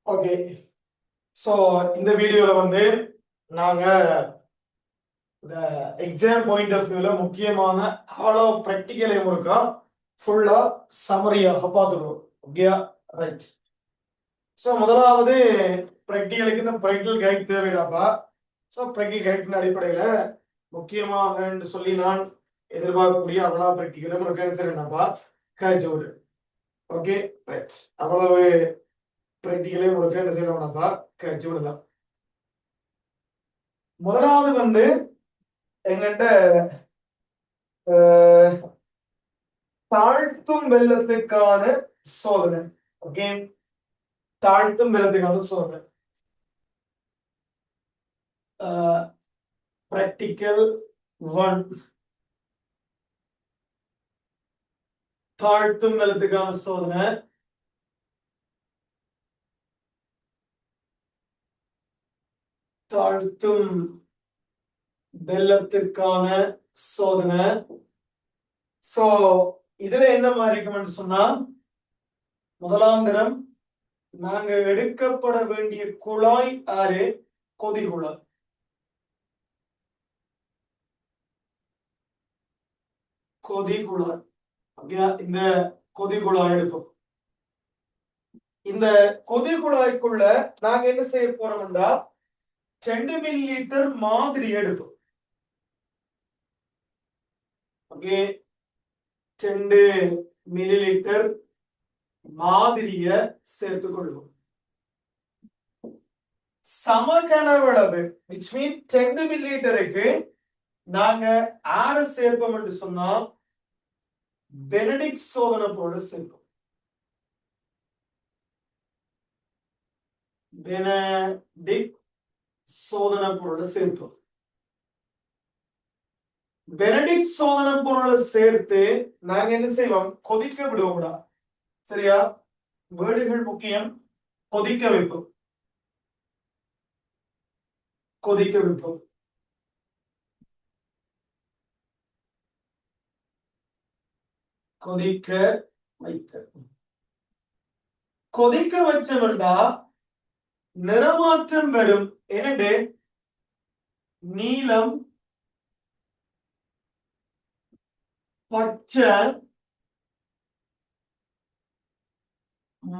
Okay. So இந்த வீடியோல வந்து நாங்க இந்த எக்ஸாம் பாயிண்ட் ஆஃப் வியூல முக்கியமான அவ்வளோ ப்ராக்டிக்கலையும் இருக்கா ஃபுல்லா சமரியாக பார்த்துருவோம். ஓகேயா? ரைட். ஸோ முதலாவது ப்ராக்டிக்கலுக்கு இந்த ப்ராக்டிக்கல் கைட் தேவைடாப்பா. ஸோ ப்ராக்டிக்கல் கைட்டின் அடிப்படையில் முக்கியமாக சொல்லி நான் எதிர்பார்க்கக்கூடிய அவ்வளோ ப்ராக்டிக்கலும் இருக்கான்னு சரி என்னப்பா காய்ச்சி விடு. Okay right. அவ்வளவு ப்ராக்டிக்கலையும் உங்களுக்கு என்ன செய்யணும்னாப்பா காய்ச்சி விடலாம். முதலாவது வந்து எங்கிட்ட தாழ்த்தும் வெள்ளத்துக்கான சோதனை. ஓகே, தாழ்த்தும் வெள்ளத்துக்கான சோதனை. பிராக்டிக்கல் 1, தாழ்த்தும் வெள்ளத்துக்கான சோதனை. தாழ்த்தும் வெள்ளத்துக்கான சோதனை. சோ இதுல என்ன மாதிரி இருக்கும்னு சொன்னா, முதலாம் தரம் நாங்க எடுக்கப்பட வேண்டிய குழாய் ஆறு கொதிகுழாய். கொதிகுழாய். இந்த கொதிகுழாய் எடுப்போம். இந்த கொதிகுழாய்க்குள்ள நாங்க என்ன செய்ய போறோம்டா 2 மில்லி லிட்டர் மாதிரி எடுப்போம். ஓகே, 2 மில்லி லிட்டர் மாதிரிய சேர்த்துக் கொள்வோம். சமகனவளவு which means 2 மில்லி லிட்டருக்கு நாங்க ஆற சேர்ப்போம் என்று சொன்னா பெனடிக்ட் சோதனை போல சேர்ப்போம். பெனடிக்ட் சோதனை பொருளை சேர்ப்போம். பெனடிக்ட் சோதனை பொருளை சேர்த்து நாங்க என்ன செய்வோம், கொதிக்க விடுவோம்டா. சரியா? வேர்டுகள் முக்கியம். கொதிக்க வைப்போம். கொதிக்க வைப்போம். கொதிக்க வைத்த. கொதிக்க வச்சவன்டா நிறமாற்றம் வரும். என்னண்டு நீலம், பச்சை,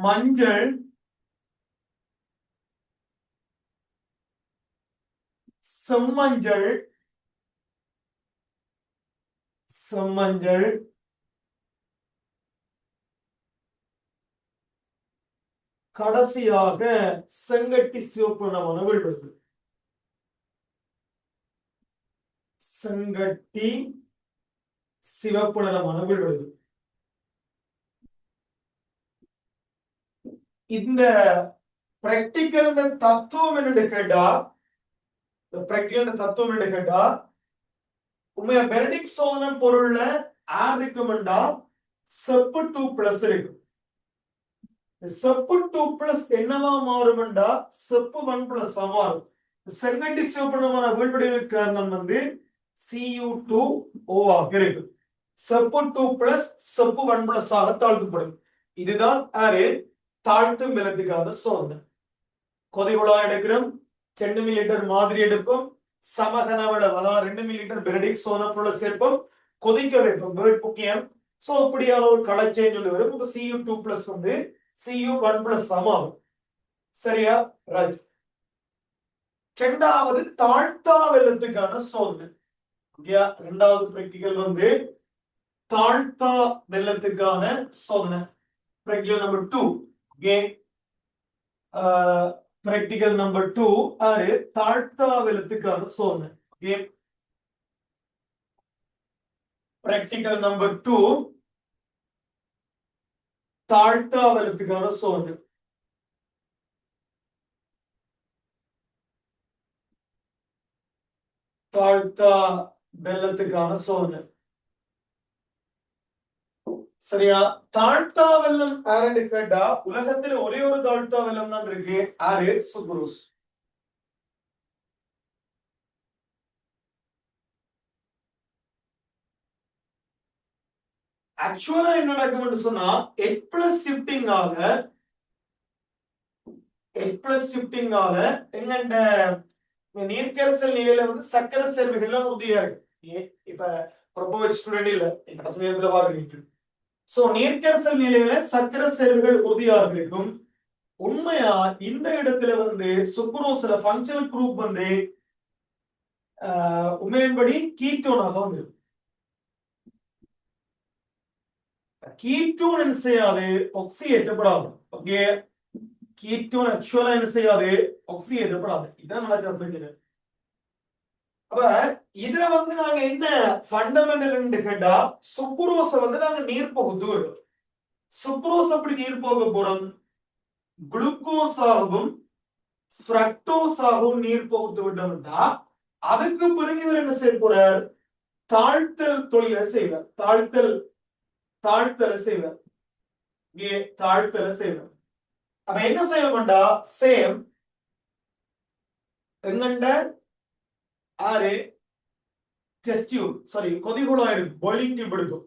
மஞ்சள், செம்மஞ்சள், செம்மஞ்சள், கடைசியாக செங்கட்டி சிவப்பு நிறமான விழுவது. செங்கட்டி சிவப்பு நிறமான விழுவது. இந்த பிராக்டிக்கல் தத்துவம் என்னன்னு கேட்டா, பிராக்டிக்கல் தத்துவம் என்ன கேட்டா, உண்மையா பெனடிக்ட் சோதனை பொருள்ல ஆர் இருக்குமெண்டா செப்பு 2+ இருக்கும். செப்பு 2+ என்னவா மாறுமெண்டா செப்பு 1+ மாறும். செங்கட்டி சிவப்பு வீழ்வடைவு காரணம் வந்து Cu2O ஆக இருக்கு. செப்பு 2+ செப்பு 1+ ஆக தாழ்த்தப்படும். இதுதான் ஆறு தாழ்த்தும் வெள்ளத்துக்கான சோதனை. கொதிகுழாய் எடுக்கிறோம், 2 மில்லி லிட்டர் மாதிரி எடுப்போம், சமகனவளவு அதாவது 2 மில்லி லிட்டர் பெனடிக்ட் சோதனை பொருளை சேர்ப்போம், கொதிக்க வைப்போம். வேர்ட் முக்கியம். சோ இப்படியான ஒரு கலர் சேஞ்ச் வரும். இப்போ Cu2+ வந்து Cu1+ சமம். சரியா? ரைட். இரண்டாவது தாழ்த்தா வெள்ளத்துக்கான சோதனை. ஓகேயா? இரண்டாவது பிராக்டிகல் வந்து தாழ்த்தா வெள்ளத்துக்கான சோதனை. Practical number 2. Okay, practical number 2 ஆறு தாழ்த்தா வெள்ளத்துக்கான சோதனை. ஓகே, பிராக்டிகல் நம்பர் 2 தாழ்த்தா வெள்ளத்துக்கான சோதனை. தாழ்த்தா வெள்ளத்துக்கான சோதனை. சரியா? தாழ்த்தா வெள்ளம் யாருன்னு கேட்டா உலகத்துல ஒரே ஒரு தாழ்த்தா வெள்ளம் தான் இருக்கு. ஆறு சுப்ரூஸ். ஆக்சுவலா என்ன நடக்கும்னு சொன்னா H+ ஷிஃப்டிங் ஆக H+ ஷிஃப்டிங்கால எங்கண்ட நீர்க்கரசல் நிலையில வந்து சக்கர சேர்வுகள்லாம் உறுதியா இருக்கு. இப்ப ப்ரொபோஸ் ஸ்டூடெண்ட் இல்ல கடைசி நேரத்துல பாக்குறீங்க. சோ நீர்க்கரசல் நிலையில சக்கர சேர்வுகள் உறுதியாக இருக்கும். உண்மையா இந்த இடத்துல வந்து சுக்ரோஸ்ல ஃபங்க்ஷனல் குரூப் வந்து உண்மையின்படி கீட்டோனாக வந்து கீட்டோன் என்ன செய்யாது ஆக்சிடேற்றப்படாது. ஓகே, கீட்டோன் ஆக்சுவலா என்ன செய்யாது ஆக்சிடேற்றப்படாது. இதான் நடக்கிறது. அப்ப இதுல வந்து நாங்க என்ன ஃபண்டமெண்டல் கேட்டா சுக்ரோஸ வந்து நாங்க நீர் போகுது. சுக்ரோஸ் அப்படி நீர் போக போறோம், குளுக்கோஸ் ஆகவும் ஃப்ரக்டோஸ் ஆகவும் நீர் போகுத்து விட்டோம்னா அதுக்கு பிறகு இவர் என்ன செய்ய போறார், தாழ்த்தல் தொழிலை செய்வார். தாழ்த்தல் செய்வார். இங்கே தாழ்த்தல் செய்வார். அப்ப என்ன செய்வோம்டா சேம் எங்கண்ட ஆறு டெஸ்ட் டியூப் சாரி கொதிகுழாய் எடுக்கும், பாயிலிங் டியூப் எடுக்கும்,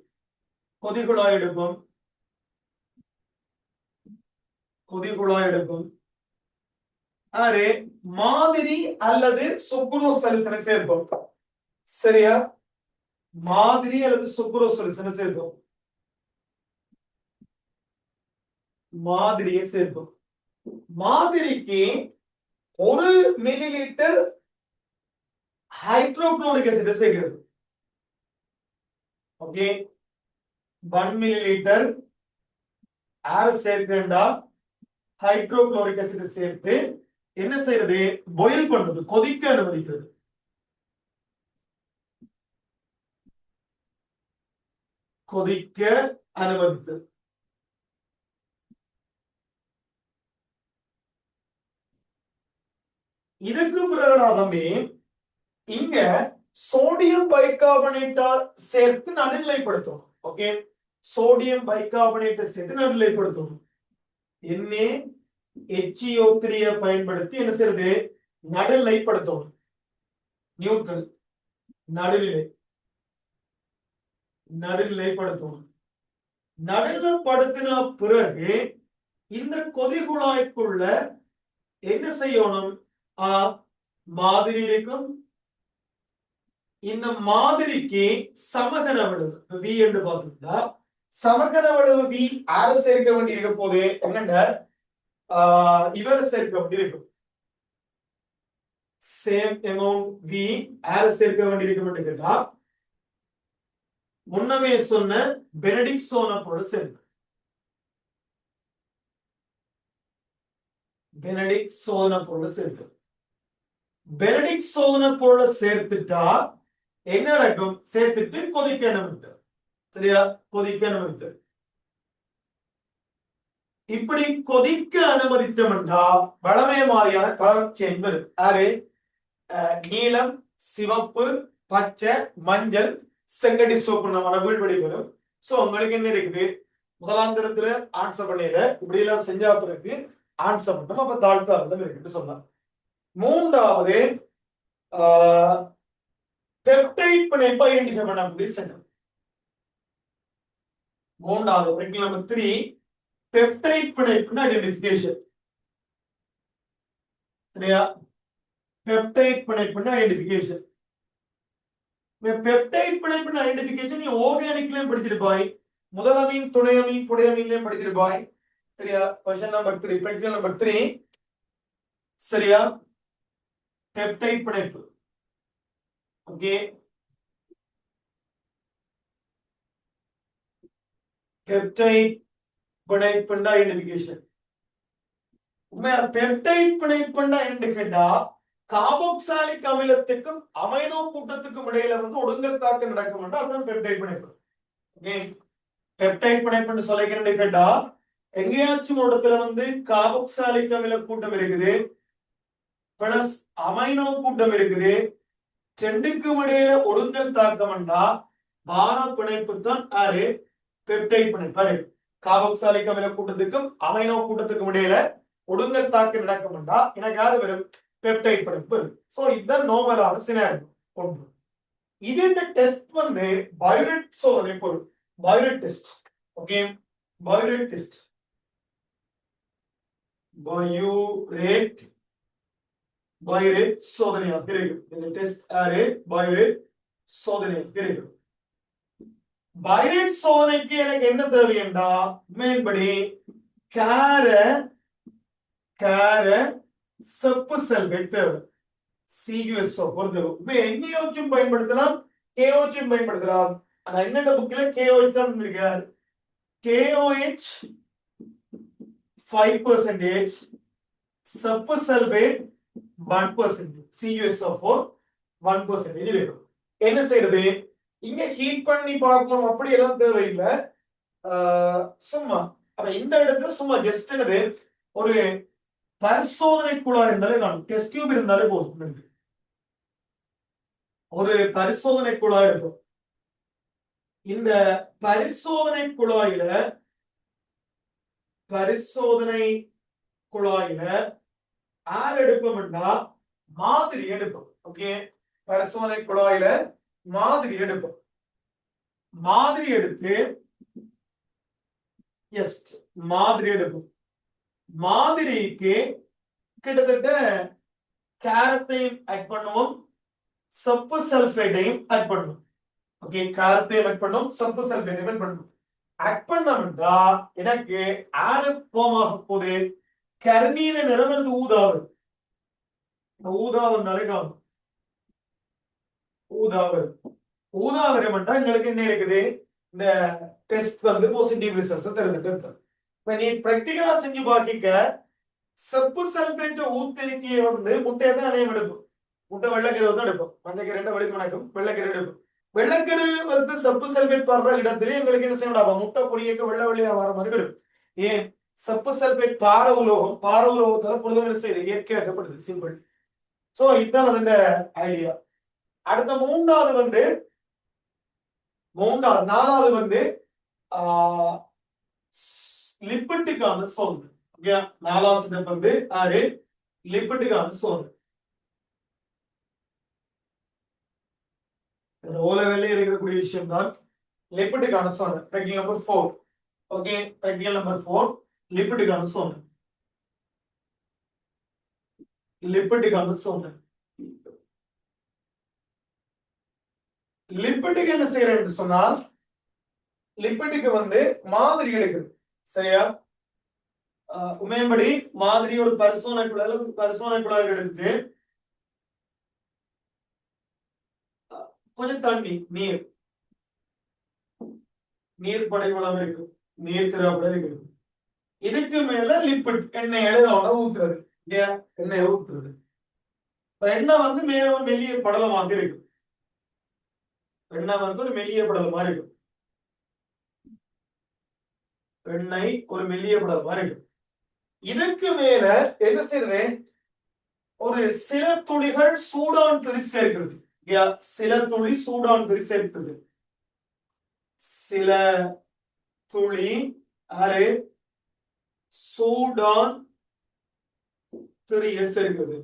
கொதிகுழாய் எடுக்கும், கொதிகுழாய் எடுக்கும். ஆறு மாதிரி அல்லது சுக்ரோஸ் சொல்யூஷனை சேர்ப்போம். சரியா, மாதிரி அல்லது சுக்ரோஸ் சொல்யூஷனை சேர்ப்போம். மாதிரியை சேர்ப்போம். மாதிரிக்கு 1 மில்லிலிட்டர் ஹைட்ரோகுளோரிக் ஆசிட் சேர்க்கிறது. ஓகே, 1 மில்லிலிட்டர் ஏர் சேர்க்கிறா ஹைட்ரோகுளோரிக் ஆசிட் சேர்த்து என்ன செய்யறது, பாயில் பண்றது, கொதிக்க அனுமதிக்கிறது. கொதிக்க அனுமதித்தது. இதுக்கு பிறகுடா தம்பி இங்க சோடியம் பைகார்பனேட்டால் சேர்த்து நடுநிலைப்படுத்தும். ஓகே, சோடியம் பைகார்பனேட்டை சேர்த்து நடுநிலைப்படுத்தும். NaHCO3 பயன்படுத்தி என்ன செய்யறது, நடுநிலைப்படுத்தும். நியூட்ரல் நடுநிலைப்படுத்தும். நடுநிலைப்படுத்தின பிறகு இந்த கொதிகுழாய்க்குள்ள என்ன செய்யணும், மாதிரி இருக்கும். இந்த மாதிரிக்கு சமகன வளைவு V என்று பார்த்தா சமகன வளைவு V ஆர சேர்க்க வேண்டி இருக்க போது என்னண்ட இவரை சேர்க்க வேண்டி இருக்கும். சேம் அமௌண்ட் V ஆர சேர்க்க வேண்டி இருக்கும் கேட்டா முன்னமே சொன்ன பெனடிக்ட் சோனப்போட சேர்க்க, பெனடிக்ட் சோனப்போட சேர்க்க, பெனடிக்ட் சோதனப்போட சேர்த்துட்டா என்ன நடக்கும், சேர்த்துட்டு கொதிக்க அனுமதித்து. சரியா, கொதிக்க அனுமதித்து. இப்படி கொதிக்க அனுமதித்தோம்னா வளமைய மாதிரியான கலர் சேஞ்ச் வரும். அது நீலம், சிவப்பு, பச்சை, மஞ்சள், செங்கடி சோப்பு நம்ம வீழ்வடி வரும். சோ உங்களுக்கு என்ன இருக்குது, முதலாந்திரத்துல ஆன்சர் பண்ணல இப்படி எல்லாம் செஞ்சா பிறகு ஆன்சர் பண்ணோம். அப்ப தாழ்த்தா இருக்குன்னு சொல்லலாம். மூன்றாவது பெப்டைட் பிணைப்பை ஐடென்டிஃபை பண்ணக்கூடிய சென்டர். மூன்றாவது பிரச்சனை நம்பர் 3 பெப்டைட் பிணைப்பு ஐடென்டிஃபிகேஷன். சரியா, பெப்டைட் பிணைப்பு ஐடென்டிஃபிகேஷன். பெப்டைட் பிணைப்பு ஐடென்டிஃபிகேஷன் நீ ஆர்கானிக்லயும் படிச்சிருப்பாய், முதலமீன், துணையமீன், புடையமீன்லயும் படிச்சிருப்பாய். சரியா, क्वेश्चन நம்பர் 3 பிரச்சனை நம்பர் 3. சரியா, பெப்டைட் பிணைப்பு. ஓகே, பெப்டைட் பிணைப்பு ஐடென்டிஃபிகேஷன். பெப்டைட் பிணைப்பு என்ன கேட்டா கார்பாக்சிலிக் அமிலத்துக்கும் அமைனோ கூட்டத்துக்கும் இடையில வந்து ஒடுங்கல் தாக்கம் நடக்கும். அதுதான் பெப்டைட் பிணைப்பு. ஓகே, பெப்டைட் பிணைப்புன்னு சொல்லிக்கிறேன் கேட்டா எங்கேயாச்சும் ஒரு இடத்துல வந்து கார்பாக்சிலிக் அமில கூட்டம் இருக்குது பிளஸ் அமைனோ கூட்டம் இருக்குது, ரெண்டுக்கும் இடையில ஒடுங்கல் தாக்கம்னா பார பிணைப்பு தான் ஆறு பெப்டைட் பிணைப்பு. கார்பாக்சிலிக் அமில கூட்டத்துக்கும் அமைனோ கூட்டத்துக்கும் இடையில ஒடுங்கல் தாக்கம் நடக்கும்னா எனக்கு யாரு வரும், பெப்டைட் பிணைப்பு. சோ இதுதான் நார்மலான சினாரியோ ஒன்று. இது டெஸ்ட் வந்து பயோரெட் சோதனை பொருள், biuret test. Okay, biuret test. Biuret சோதனையாக இருக்கும். இந்த டெஸ்ட் பையூரேட் சோதனையாக இருக்கும். பைரேட் சோதனைக்கு எனக்கு என்ன தேவையண்டா மேன்படி கார செப்பு சல்பேட் தேவை. CuSO பொறுத்தவரை இப்ப NaOH பயன்படுத்தலாம், KOH பயன்படுத்தலாம். ஆனா என்னோட புக்ல KOH தான் இருந்திருக்காரு. KOH 5%, செப்பு சல்பேட் 1%, CuSO4 1% இருக்கும். என்ன செய்யறது? இங்க ஹீட் பண்ணி பார்க்கணும் அப்படி எல்லாம் தேவையில்லை. சும்மா அப்ப இந்த இடத்துல சும்மா ஜஸ்ட் என்னது ஒரு பரிசோதனை குழாய் இருந்தாலே காணும். டெஸ்ட் டியூப் இருந்தாலே போதும். ஒரு பரிசோதனை குழாய் இருக்கும். இந்த பரிசோதனை குழாயில ஆர் எடுப்போம்னா மாதிரி எடுப்போம். ஓகே, பரிசோதனை குழாயில மாதிரி எடுப்போம். மாதிரி எடுத்து மாதிரி எடுப்போம். மாதிரிக்கு கிட்டத்தட்ட காரத்தையும் ஆட் பண்ணுவோம், செப்பு சல்பேட்டையும் ஆட் பண்ணுவோம். ஓகே, காரத்தையும் ஆட் பண்ணுவோம், செப்பு சல்பேட்டையும் ஆட் பண்ணுவோம். ஆட் பண்ணோம்னா எனக்கு ஆறு போமாக போகுது. கருநீல நிறம் அல்லது ஊதாவு. ஊதா வந்தாலே காணும். ஊதாவரம் எங்களுக்கு என்ன இருக்குது? இந்த டெஸ்ட் வந்து பாசிட்டிவ் ரிசல்ட்ஸ் தருது. இப்ப நீ பிராக்டிகலா செஞ்சு பாக்கிக்க செப்பு சல்பேட் ஊத்தேக்கிய வந்து முட்டையை தான் அணையம் எடுக்கும். முட்டை வெள்ளக்கரு தான் எடுக்கும். மஞ்சக்கரு வெடிக்க நடக்கும், வெள்ளக்கரு எடுக்கும். வெள்ளக்கரு வந்து செப்பு சல்பேட் படுற இடத்துல எங்களுக்கு என்ன செய்யணும்? முட்டை பொடியக்கு வெள்ளையா வர மாதிரி இருக்கும். ஏன்? செப்பு சல்பேட் பார உலோகத்தால பொழுதும் என்ன செய்யுது? இயற்கையாக்கப்படுது. சிம்பிள். சோ இதுதான் அதோட ஐடியா. அடுத்த நாலாவது வந்து லிப்பிட்டுக்கான சோதனை. ஓகே, நாலாவது ஸ்டெப் வந்து லிப்பிட்டுக்கான சோதனை. ஓ லெவல்ல இருக்கக்கூடிய விஷயம் தான் லிப்பிட்டுக்கான சோதனை. Practical number 4. Okay, practical number 4 லிப்பிட்டுக்கான சோதனை. லிப்பிட்டுக்கு என்ன செய்யறேன்னு சொன்னால் லிப்பிட்டுக்கு வந்து மாதிரி எடுக்குது. சரியா? உமையம்படி மாதிரி ஒரு பரிசோதனை குழாய் எடுத்து கொஞ்சம் தண்ணி நீர் படைவளம் இருக்கு, நீர் திராவிடம் இருக்கு. இதுக்கு மேல லிப்பிட் எண்ணெய் ஊத்துறது. எண்ணெய் ஊத்துறது. எண்ணெய் வந்து மேல ஒரு மெல்லிய படலமாக இருக்கு. எண்ணெய் வந்து ஒரு மெல்லிய படலமா இருக்கு. எண்ணெய் ஒரு மெல்லிய படலமா இருக்கு. இதுக்கு மேல என்ன செய்யறது? ஒரு சில துளிகள் சூடான் திரி சேர்க்கிறது. சில துளி சூடான் திரி சேர்க்கிறது. சில துளி சூடான் திரிய சேர்க்கிறது.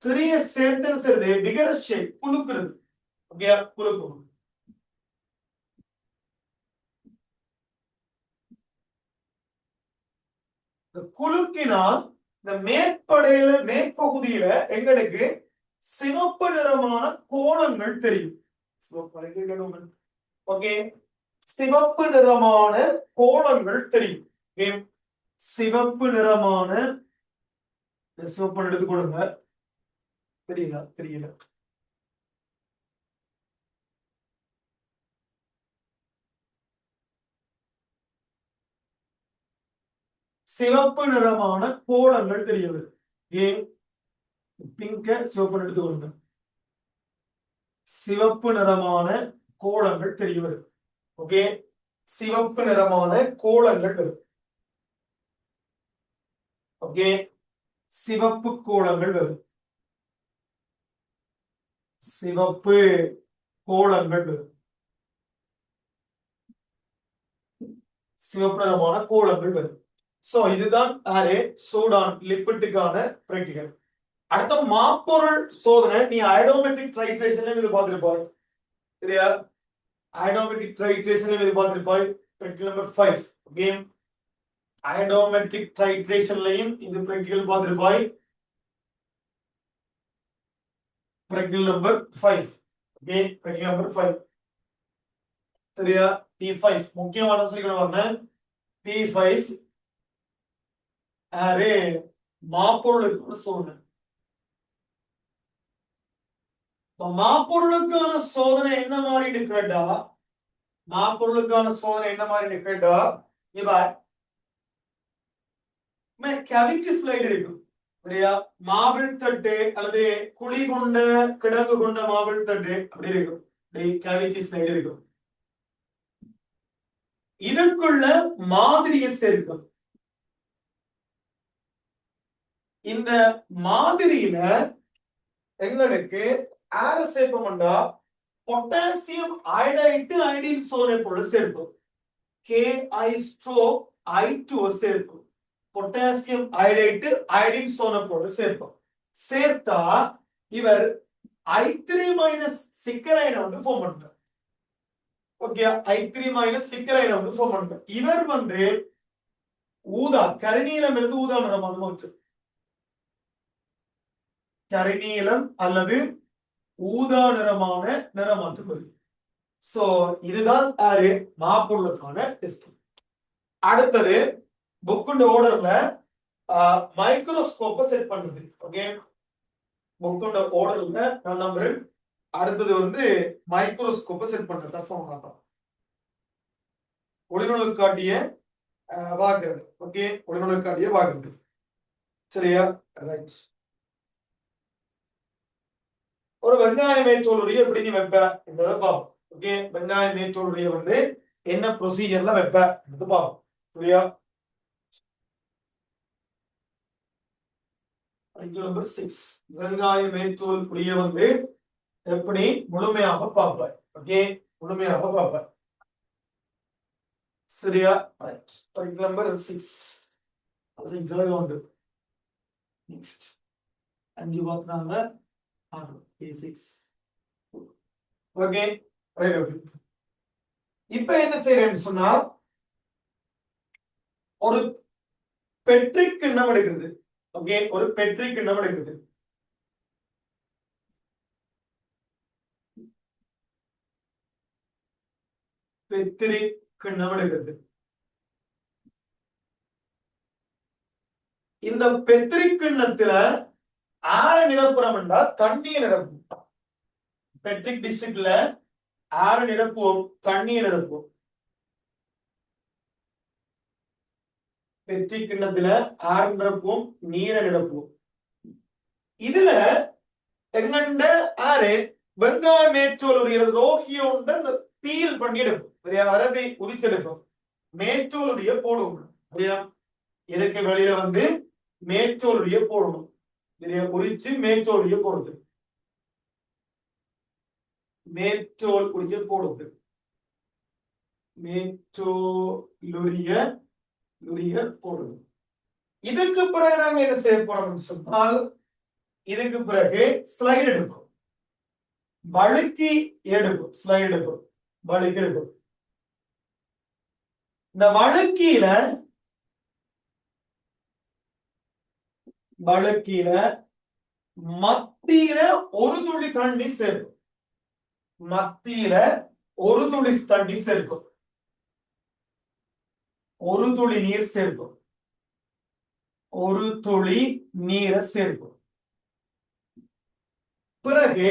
திரிய சேர்த்து விகரஸ் ஷேப் குலுக்குறது. குலுக்கும். குலுக்கினால் இந்த மேற்பகுதியில எங்களுக்கு சிவப்பு நிறமான கோலங்கள் தெரியும். ஓகே, சிவப்பு நிறமான கோலங்கள் தெரியும். சிவப்பு நிறமான சிவப்பு எடுத்துக்கொள்ளுங்க. தெரியல. சிவப்பு நிறமான கோலங்கள் தெரியுது. ஏன்? பிங்க சிவப்பு எடுத்துக்கொள்ளுங்க. சிவப்பு நிறமான கோலங்கள் தெரியுது. ஓகே, சிவப்பு நிறமான கோலங்கள் வரும். ஓகே, சிவப்பு கோலங்கள் வரும். சிவப்பு கோலங்கள் வரும். சிவப்பு நிறமான கோலங்கள் வரும். சோ இதுதான் சூடான் லிப்பிட்டுக்கான பிராக்டிகல். அடுத்த மாப்பொருள் சோதனை. நீ ஐடோமெட்ரிக் ட்ரைட்ரேஷன்ல இது பார்த்திருப்பாய். சரியா? ஐடோமெட்ரிக் ட்ரைட்ரேஷன்ல இது பார்த்திருப்பாய். Practical number 5. Okay, iodometric titration இது practical பார்த்திருப்பாய். practical number 5. okay, practical number 5. சரியா? P5 முக்கியமான சொல்லிக்கணும் வரணும். P5 அரே மாப்பொருளுக்கான சோதனை. மாப்பொருளுக்கான சோதனை என்ன மாதிரி கேட்டா, மாப்பொருளுக்கான சோதனை என்ன மாதிரி கேட்டா, இவர் கேவிட்டி ஸ்லைடு இருக்கும். சரியா? மாபிள் தட்டு அல்லது குழி கொண்ட கிடங்கு கொண்ட மாபிள் தட்டு அப்படி இருக்கும். கேவிட்டி ஸ்லைடு இருக்கும். இதுக்குள்ள மாதிரியை சேர்க்கும். இந்த மாதிரியில எங்களுக்கு ஆர சேர்ப்போம்டா பொட்டாசியம் அயோடைடு அயோடின் சோனை போல சேர்ப்போம். KI/I2 சேர்ப்போம். பொட்டாசியம் அயோடைடு அயோடின் சோனை போல சேர்ப்போம். சேர்த்தா இவர் I3- சிக்கலைனை வந்து ஃபார்ம் பண்றார். ஓகே, I3- சிக்கலைனை வந்து ஃபார்ம் பண்றார். இவர் வந்து ஊதா கருநீலம் இருந்து ஊதா நிறமாக மாற்று. கருநீலம் அல்லது ஊதா நிறமான நிறமாற்று வருது. சோ இதுதான் மாப்பொருளுக்கான டெஸ்ட். அடுத்தது புக்குண்ட ஓர்டர்ல மைக்ரோஸ்கோப்பை செட் பண்ணுது. ஓகே, புக்குண்ட ஓர்டர்ல நம்பர். அடுத்தது வந்து மைக்ரோஸ்கோப்பை செட் பண்றது. தப்பா ஒளிநுழல் காட்டிய வாக்குறது. ஓகே, ஒளிநுழல் காட்டிய வாக்குறது. சரியா? ரைட். ஒரு வெங்காய மேற்றோலுடைய எப்படி நீ வைப்ப என்பதை பார்ப்போம். ஓகே, வெங்காய மேற்றோலுடைய வந்து என்ன ப்ரொசீஜர்ல வைப்ப என்பது பார்ப்போம். சரியா? நம்பர் 6 வெங்காய மேற்றோல் புளிய வந்து எப்படி முழுமையாக பார்ப்பாய். ஓகே, முழுமையாக பார்ப்பாய். சரியா? ரைட். நம்பர் 6 உண்டு. நெக்ஸ்ட் 5 பார்க்கறாங்க. P6. Okay, right. ஓகே, இப்போ என்ன செய்யறேன்னு சொன்னா ஒரு பெட்ரிக் கிண்ணம் எடுக்கிறது. ஓகே, ஒரு பெட்ரிக் கிண்ணம் எடுக்கிறது. பெட்ரிக் கிண்ணம் எடுக்கிறது. இந்த பெட்ரிக் கிண்ணத்துல ஆற நிரப்புறம் என்றா தண்ணியை நிரப்பும். பெட்ரிக் டிஸ்ட்ரிக்ட்ல ஆற நிரப்புவோம், தண்ணியை நிரப்புவோம். பெட்ரிக் கிண்ணத்துல ஆற நிரப்புவோம், நீரை நிரப்புவோம். இதுல எங்கண்ட ஆறு வெங்காய மேற்றோல் உரியது ரோகியோண்ட பீல் பண்ணி எடுக்கும். சரியா? அரபி உரிச்செடுக்கும். மேற்றோலுடைய போடுவோம். சரியா? இதுக்கு வெளியில வந்து மேற்றோலுடைய போடணும். உரிச்சு மேற்றோலுடைய போடுது. மேற்றோல் உரிய போடுது. மேற்றோலுரிய போடுது. இதுக்கு பிறகு நாங்க என்ன செய்ய போறோம்னு சொன்னால், இதுக்கு பிறகு ஸ்லைடு எடுக்கும். வழுக்கி எடுக்கும். ஸ்லைடு எடுக்கும், வழுக்கி எடுக்கும். இந்த வழுக்கியில மத்தியில ஒரு துளி தண்ணி சேர்க்கும். மத்தியில ஒரு துளி தண்ணி சேர்க்கும். ஒரு துளி நீர் சேர்க்கும். ஒரு துளி நீரை சேர்க்கும். பிறகு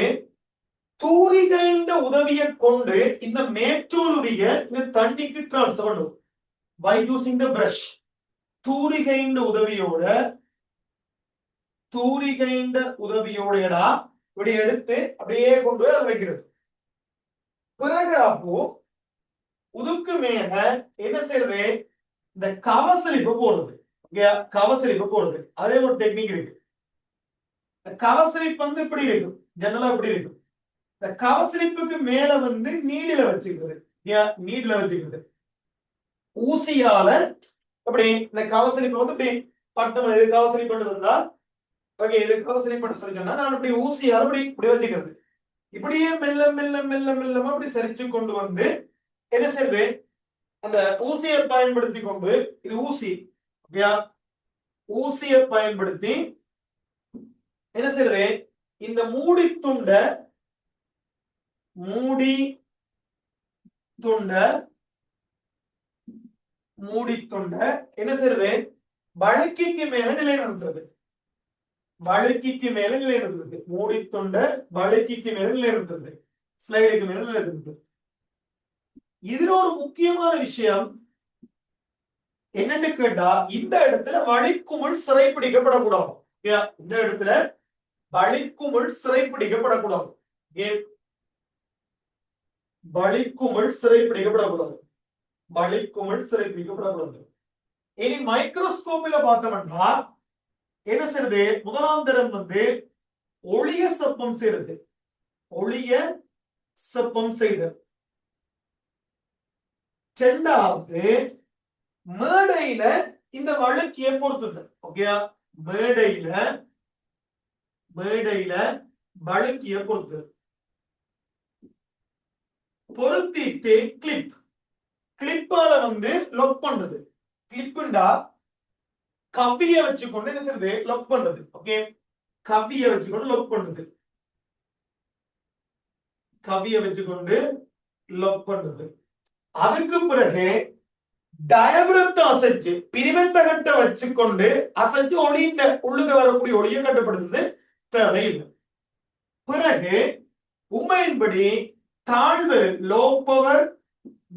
தூரிகைண்ட உதவியை கொண்டு இந்த மேற்றோலுடைய இந்த தண்ணிக்கு டிரான்ஸ்ஃபர் பண்ணும். by using the brush. தூரிகைண்ட உதவியோடா இப்படி எடுத்து அப்படியே கொண்டு போய் அதை வைக்கிறது. பிறகு அப்போ உதுக்கு மேல என்ன செய்யறது? இந்த கவசலிப்பு போடுறது. கவசலிப்பு போடுறது. அதே ஒரு டெக்னிக் இருக்கு. கவசலிப்பு வந்து இப்படி இருக்கும். ஜெனரலா இப்படி இருக்கும். இந்த கவசலிப்புக்கு மேல வந்து நீடில வச்சுக்கிறது. நீடில வச்சுக்கிறது. ஊசியால அப்படி இந்த கவசலிப்பு வந்து இப்படி பட்டம் இது கவசலிப்பு இருந்தா ஓகே, இது கவசலிப்பு பண்ண சொல்லி சொன்னா நான் இப்படி ஊசியால இப்படி வச்சுக்கிறது. இப்படியே மெல்ல மெல்ல மெல்ல மெல்லமா அப்படி சரிச்சு கொண்டு வந்து என்ன செய்யுது? அந்த ஊசியை பயன்படுத்தி கொண்டு, இது ஊசி ஊசியை பயன்படுத்தி என்ன செய்யறது, இந்த மூடி துண்ட மூடி என்ன செய்யறது, வழுக்கிக்கு மேல நிலைநிறுத்துறது. வழுக்கிக்கு மேல நிலைநிறுத்துறது. மூடி துண்ட வழுக்கிக்கு மேல நிலைநிறுத்துறது. ஸ்லைடுக்கு மேல நிலைநிறுத்துறது. இதுல ஒரு முக்கியமான விஷயம் என்னன்னு கேட்டா, இந்த இடத்துல வழிக்குமிழ் சிறைப்பிடிக்கப்படக்கூடாது. இந்த இடத்துல வழிக்குமிழ் சிறைப்பிடிக்கப்படக்கூடாது. வழிக்குமிழ் சிறைப்பிடிக்கப்படக்கூடாது. வழிக்குமிழ் சிறைப்பிடிக்கப்படக்கூடாது. இனி மைக்ரோஸ்கோப்பில பார்த்தோம்னா என்ன செய்யுது, முதலாம் தரம் ஒளிய செப்பம் செய்யறது. ஒளிய செப்பம் செய்தல். இரண்டாவது மேடையில இந்த வழுக்கிய பொறுத்தது. ஓகே, மேடையில வழுக்கிய பொறுத்தது. பொருத்திட்டு கிளிப்பால லொக் பண்றது. கிளிப்புண்டா கவ்விய வச்சுக்கொண்டு என்ன செய்யுது, லொக் பண்றது. ஓகே, கவ்விய வச்சுக்கொண்டு லொக் பண்றது. கவ்விய வச்சுக்கொண்டு லொக் பண்றது. அதுக்கு பிறகு டயபிரத்தை அசைச்சு பிரிவெந்தகட்டை வச்சுக்கொண்டு அசைச்சு ஒளியின் உள்ளுக வரக்கூடிய ஒளியை கட்டுப்படுத்துறது தேவையில்லை. பிறகு உண்மையின்படி தாழ்வு லோ பவர்,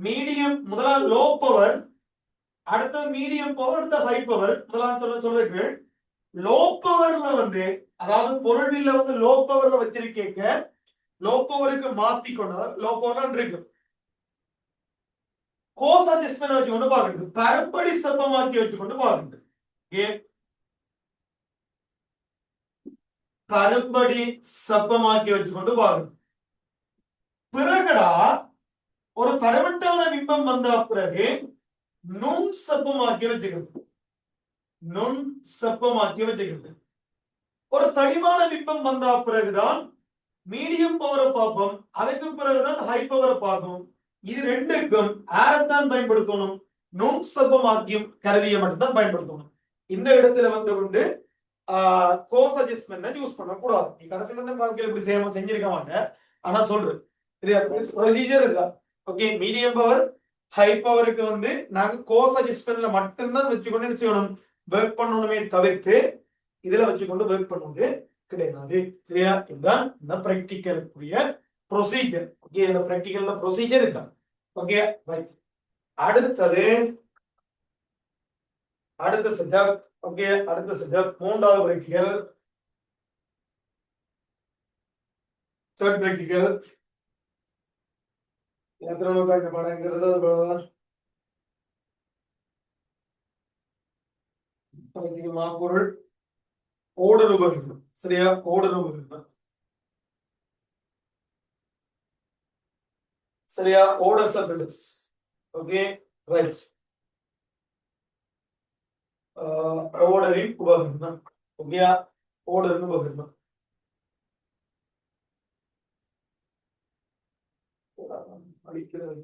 மீடியம், முதலாம் லோ பவர், அடுத்த மீடியம் பவர், அடுத்த ஹை பவர். முதலாம் சொல்றதுக்கு லோ பவர்ல அதாவது பொருள்ல லோ பவர்ல வச்சிருக்கேங்க, லோ பவருக்கு மாத்திக்கொண்டு லோ பவர்ல இருக்கு கோஸ் அட்ஜஸ்ட்மென்ட் வச்சுக்கொண்டு பாக்குறது. பரப்படி செப்பமாக்கி வச்சுக்கொண்டு பாக்குறது. பரப்படி செப்பமாக்கி வச்சுக்கொண்டு பாக்குறது. பிறகுடா ஒரு பரவட்டான பிம்பம் வந்த பிறகு நுண் செப்பமாக்கி வச்சுக்கிறது. நுண் செப்பமாக்கி வச்சுக்கிறது. ஒரு தெளிவான பிம்பம் வந்த பிறகுதான் மீடியம் பவரை பார்ப்போம். அதுக்கு பிறகுதான் ஹை பவரை பார்ப்போம். இது ரெண்டுக்கும் ஆரத்தான் பயன்படுத்தணும், நுண் செப்பமாக்கியும் கருவியை மட்டும்தான் பயன்படுத்தணும். இந்த இடத்துல கொண்டு கோஸ் அட்ஜஸ்ட்மென்ட் யூஸ் பண்ணக்கூடாது. நீ கடைசி வாழ்க்கையில் இப்படி செஞ்சிருக்க மாட்டேன், ஆனா சொல்றேன் ப்ரொசீஜர் இதுதான். ஓகே, மீடியம் பவர் ஹை பவருக்கு நாங்க கோஸ் அட்ஜஸ்ட்மென்ட்ல மட்டும்தான் வச்சுக்கொண்டு என்ன செய்யணும், ஒர்க் பண்ணணுமே தவிர்த்து இதுல வச்சுக்கொண்டு ஒர்க் பண்ணுவது கிடையாது. சரியா? இதுதான் இந்த பிராக்டிகலுக்குரிய ப்ரொசீஜர். ஓகே, இந்த பிராக்டிகல்ல ப்ரொசீஜர் இதுதான். Okay, right. அடுத்த சப்ஜெக்ட். ஓகே, அடுத்த சப்ஜெக்ட் மூன்றாவது பிராக்டிகல். தேர்ட் பிராக்டிகல் எத்தனை பாடங்கிறது பொருள் ஓடுருவல். சரியா? ஓடுருவல். சரியா? ஓடர் சர்க்கிள்ஸ். Okay, right. ஓடரின் உபகரணம். ஓகே, ஓடரின் உபகரணம். அடிக்கிறது.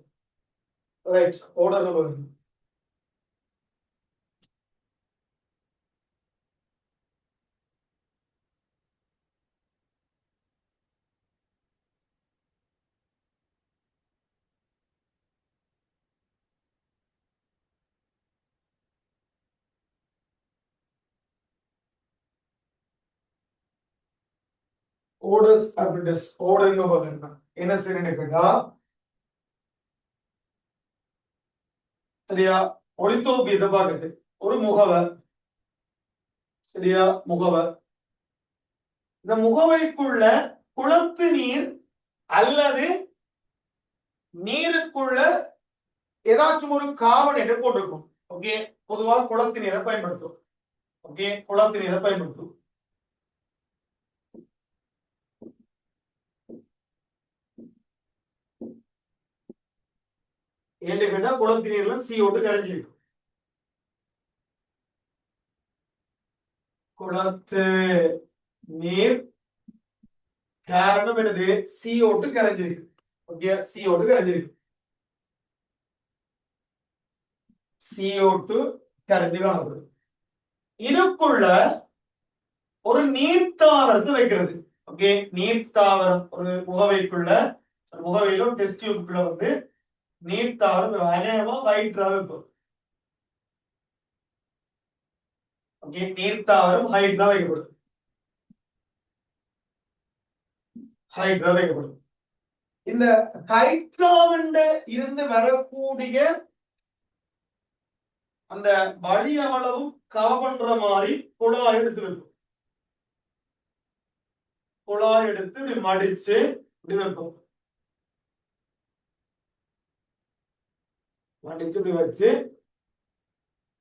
ரைட், ஓடரின் உபகரணம். ஓடஸ் அபிடஸ். ஓடரின் உபகரணம் என்ன செய்யணும்னு கேட்டா, சரியா, ஒளித்தோப்பு எதை பார்க்குது, ஒரு முகவர். சரியா? முகவர். இந்த முகவைக்குள்ள குளத்து நீர் அல்லது நீருக்குள்ள ஏதாச்சும் ஒரு கார்பனேட் போட்டிருக்கும். ஓகே, பொதுவாக குளத்து நீரை பயன்படுத்தும். ஓகே, குளத்து நீரை பயன்படுத்தும். ஏன்னு கேட்டா குளத்து நீர்ல CO2 கரைஞ்சிருக்கும். குளத்து நீர் காரணம் என்னது, CO2 கரைஞ்சிருக்கு. Okay, CO2 கரைஞ்சிருக்கு. CO2 கரைஞ்சு காணப்படுது. இதுக்குள்ள ஒரு நீர்த்தாவரத்தை வைக்கிறது. ஓகே, நீர்த்தாவரம் ஒரு முகவைக்குள்ள, முகவையில டெஸ்ட் டியூப்குள்ள வந்து நீர்த்தாவரம் அநேகமா ஹைட்ரா வைப்போம். ஓகே, நீர்த்தாவரம் ஹைட்ரா வைக்கப்படும். ஹைட்ரா வைக்கப்படும். இந்த ஹைட்ராவிண்ட இருந்து வரக்கூடிய அந்த வழி அவ்வளவும் கவர் பண்ற மாதிரி குழாய் எடுத்து வைப்போம். குழாய் எடுத்து இப்படி மடிச்சு இப்படி வைப்போம். மடிச்சு இப்படி வச்சு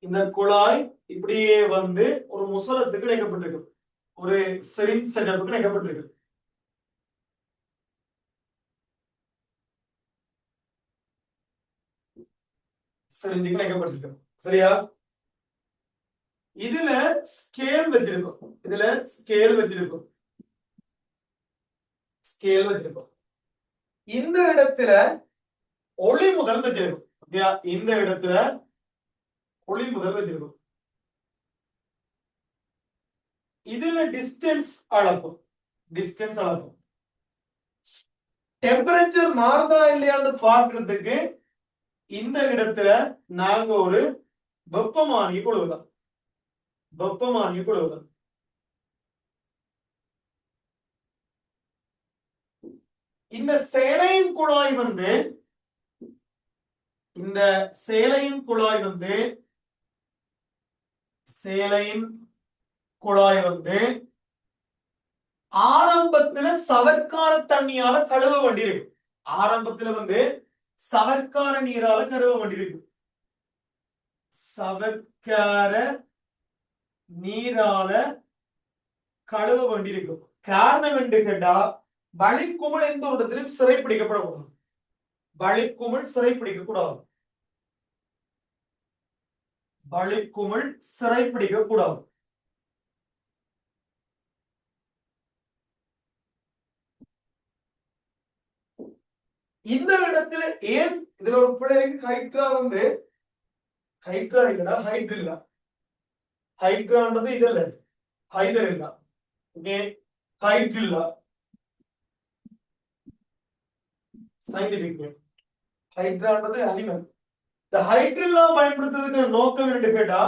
இந்த குழாய் இப்படியே வந்து ஒரு முசலத்துக்கு இணைக்கப்பட்டிருக்கு, ஒரு சிரிஞ்ச் செட்டப்புக்கு இணைக்கப்பட்டிருக்கு. சிரிஞ்சுக்கு இணைக்கப்பட்டிருக்கு. சரியா? இதுல ஸ்கேல் வச்சிருக்கும். இதுல ஸ்கேல் வச்சிருக்கும். ஸ்கேல் வச்சிருக்கும். இந்த இடத்துல ஒளி முதல் வச்சிருக்கும். ஓகேயா? இந்த இடத்துல ஒளி முதல் வச்சிருக்கும். இதுல டிஸ்டன்ஸ் அளக்கும். டிஸ்டன்ஸ் அளக்கும். டெம்பரேச்சர் மாறுதா இல்லையான்னு பார்க்கிறதுக்கு இந்த இடத்துல நாங்க ஒரு வெப்பமானி கொடுக்கலாம். வெப்பமானி கொடுக்கலாம். இந்த சேலையின் குழாய் வந்து இந்த சேலையின் குழாய் வந்து சேலையின் குழாய் வந்து ஆரம்பத்துல சவர்க்கார தண்ணியால கழுவ வேண்டியிருக்கு. ஆரம்பத்துல வந்து சவர்க்கார நீரால கழுவ வேண்டியிருக்கு. சவர்க்கார நீரால கழுவ வேண்டியிருக்கும். காரணம் என்று கேட்டா வழிக்குமிழ் எந்த ஒரு இடத்திலும் சிறைப்பிடிக்கப்படக்கூடாது. வழிக்குமிழ் சிறைப்பிடிக்க கூடாது. வழிக்குமிழ் சிறைப்பிடிக்க கூடாது. இந்த இடத்துல ஏன் இதுல ஒரு பிள்ளைக்கு ஹைட்ரா வந்து ஹைட்ரா இல்லடா ஹைட்ரில்லா. ஹைட்ரான்றது இது இல்ல, hydrilla. Okay, hydrilla scientific name. ஹைட்ரான்றது அனிமல். இந்த ஹைட்ரில்லா பயன்படுத்துறதுக்கு நோக்கம் என்று கேட்டா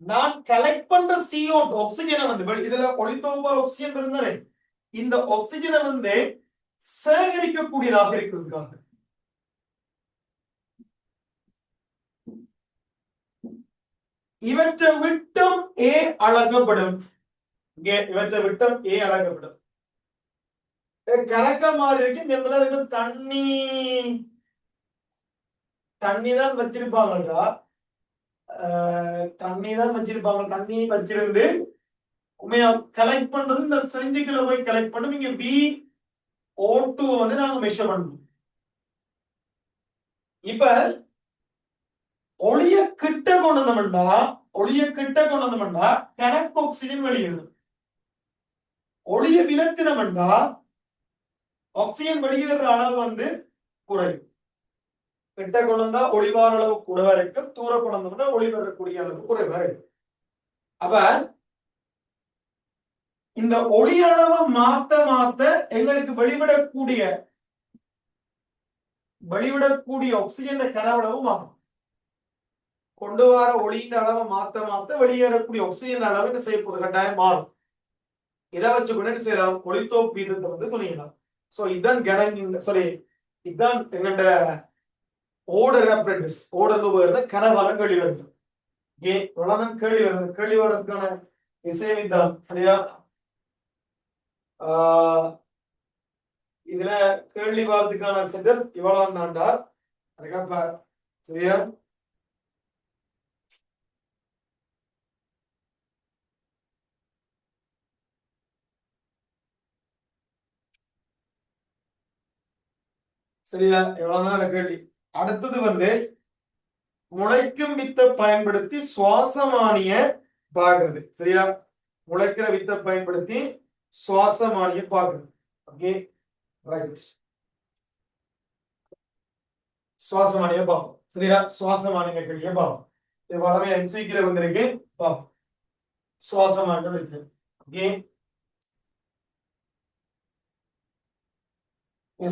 நான் கலெக்ட் பண்ற CO2 ஆக்சிஜனை வந்து இதுல ஒளித்தொகுப்பு ஆக்சிஜன் இருந்தானே, இந்த ஆக்சிஜனை வந்து சேகரிக்கக்கூடியதாக இருக்கிறதுக்காக. இவற்றை விட்டம் A அளக்கப்படும். இவற்றை விட்டம் A அளக்கப்படும். கணக்க மாதிரி இருக்கு. தண்ணி தண்ணி தான் வச்சிருப்பாங்கடா. தண்ணி தான் வச்சிருப்பாங்க. தண்ணி வச்சிருந்து உண்மையா கலெக்ட் பண்றது இந்த சிரிஞ்சுக்குள்ள போய் கலெக்ட் பண்ணும். இங்க VO2 வந்து நாங்க மெஷர் பண்ணணும். இப்ப ஒளிய கிட்ட கொண்டு வந்தோம்னா கணக்கு ஆக்சிஜன் வெளியேறும். ஒளிய விலத்தினம்னா ஆக்சிஜன் வெளியேற அளவு வந்து குறையும். கிட்ட கொண்டு வந்தா ஒளிவார அளவு கூடவா இருக்கும், தூர கொண்டு வந்தோம்னா ஒளி பெறக்கூடிய அளவு குறைவா இருக்கும். அப்ப இந்த ஒளி அளவை மாத்த எங்களுக்கு வெளிவிடக்கூடிய ஆக்சிஜன் கனவளவு மாறும். கொண்டு வர ஒளியின் அளவை மாத்த வெளியேறக்கூடிய ஆக்சிஜன் அளவு என்ன செய்ய போது கட்டாயம் மாறும். இதை வச்சு கூட என்ன செய்யலாம், ஒளித்தோப்பு வீதத்தை வந்து துணியலாம். சோ இதுதான் இதுதான் எங்கண்ட ஓடர் அப்ரெண்டிஸ். ஓடர் வருது கனவாரம் கேள்வி வருது. இவ்வளவுதான் கேள்வி வருது. கேள்வி வர்றதுக்கான விஷயம் இதுதான். சரியா? இதுல கேள்வி வர்றதுக்கான செட்டப் இவ்வளவு தான்டா. சரியா? சரியா? எவ்வளவுதான் கேள்வி. அடுத்தது வந்து முளைக்கும் வித்தை பயன்படுத்தி சுவாசமானிய பாக்குறது. சரியா? முளைக்கிற வித்தை பயன்படுத்தி சுவாசமானிய பாக்குறது. Okay, right. சுவாசமானிய பார்ப்போம். சரியா? சுவாசமானிய கேள்வியை பார்ப்போம். இது வளமே எம்சிக்கிற வந்திருக்கு. சுவாசமாட்டம் இருக்கு. ஓகே,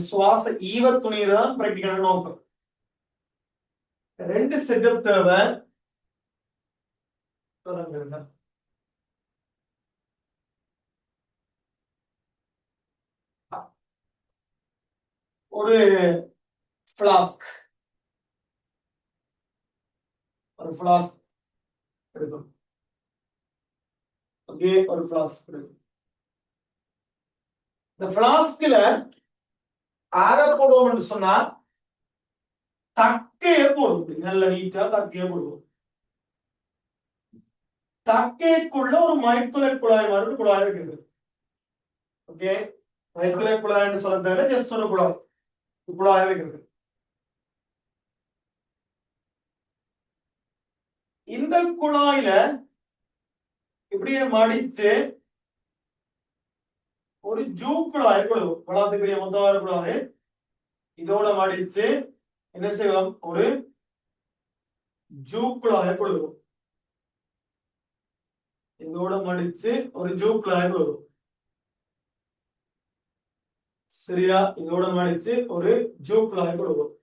சுவாச ஈவ துணியில தான் பிராக்டிக்கல் நோக்கம். 2 செட்டப் தேவை. சொல்லுங்க. ஒரு ஃபிளாஸ்க் எடுக்கும். ஓகே, ஒரு ஃபிளாஸ்க் எடுக்கும். இந்த ஃபிளாஸ்க்ல ஆர போடுவோம்னு சொன்னா தக்கையே போடுவோம். நல்ல நீட்டா தக்கையே போடுவோம். தக்கைக்குள்ள ஒரு மைத்துளை குழாய் மாதிரி குழாய் இருக்குது. ஓகே, மைத்துளை குழாய்னு சொல்றதால ஜஸ்ட் ஒரு குழாய் வைக்கிறது. இந்த குழாயில இப்படியே மடிச்சு ஒரு ஜூ குழாய் கொடுக்கும். குழாத்துக்குரிய மொத்தவாறு குழாய் இதோட மடிச்சு என்ன செய்வோம், ஒரு ஜூ குழாய் கொடுக்கும். இதோட மடிச்சு ஒரு ஜூ குழாய் கொடுக்கும். சரியா, இதோட மடிச்சு ஒரு ஜூ குழாய் கொடுக்கும்.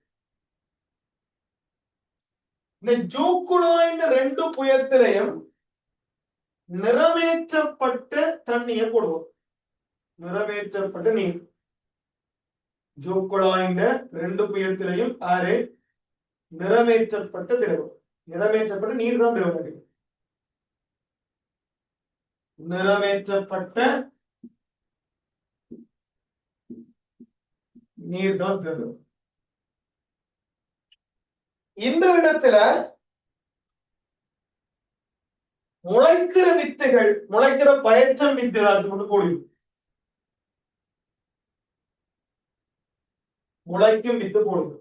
இந்த ஜூ குழாயின் 2 புயத்திலையும் நிறமேற்றப்பட்ட தண்ணியை போடுவோம். நிறமேற்றப்பட்ட நீர். ஜூ குழாயின் 2 புயத்திலையும் ஆறு நிறமேற்றப்பட்ட திரவம். நிறமேற்றப்பட்ட நீர் தான் திரவம். நிறமேற்றப்பட்ட நீர் தான் திரவம். இந்த இடத்துல முளைக்கிற வித்துகள், முளைக்கிற பயற்றம் வித்துகள் கொண்டு போடுவோம். முளைக்கும் வித்து போடுவோம்.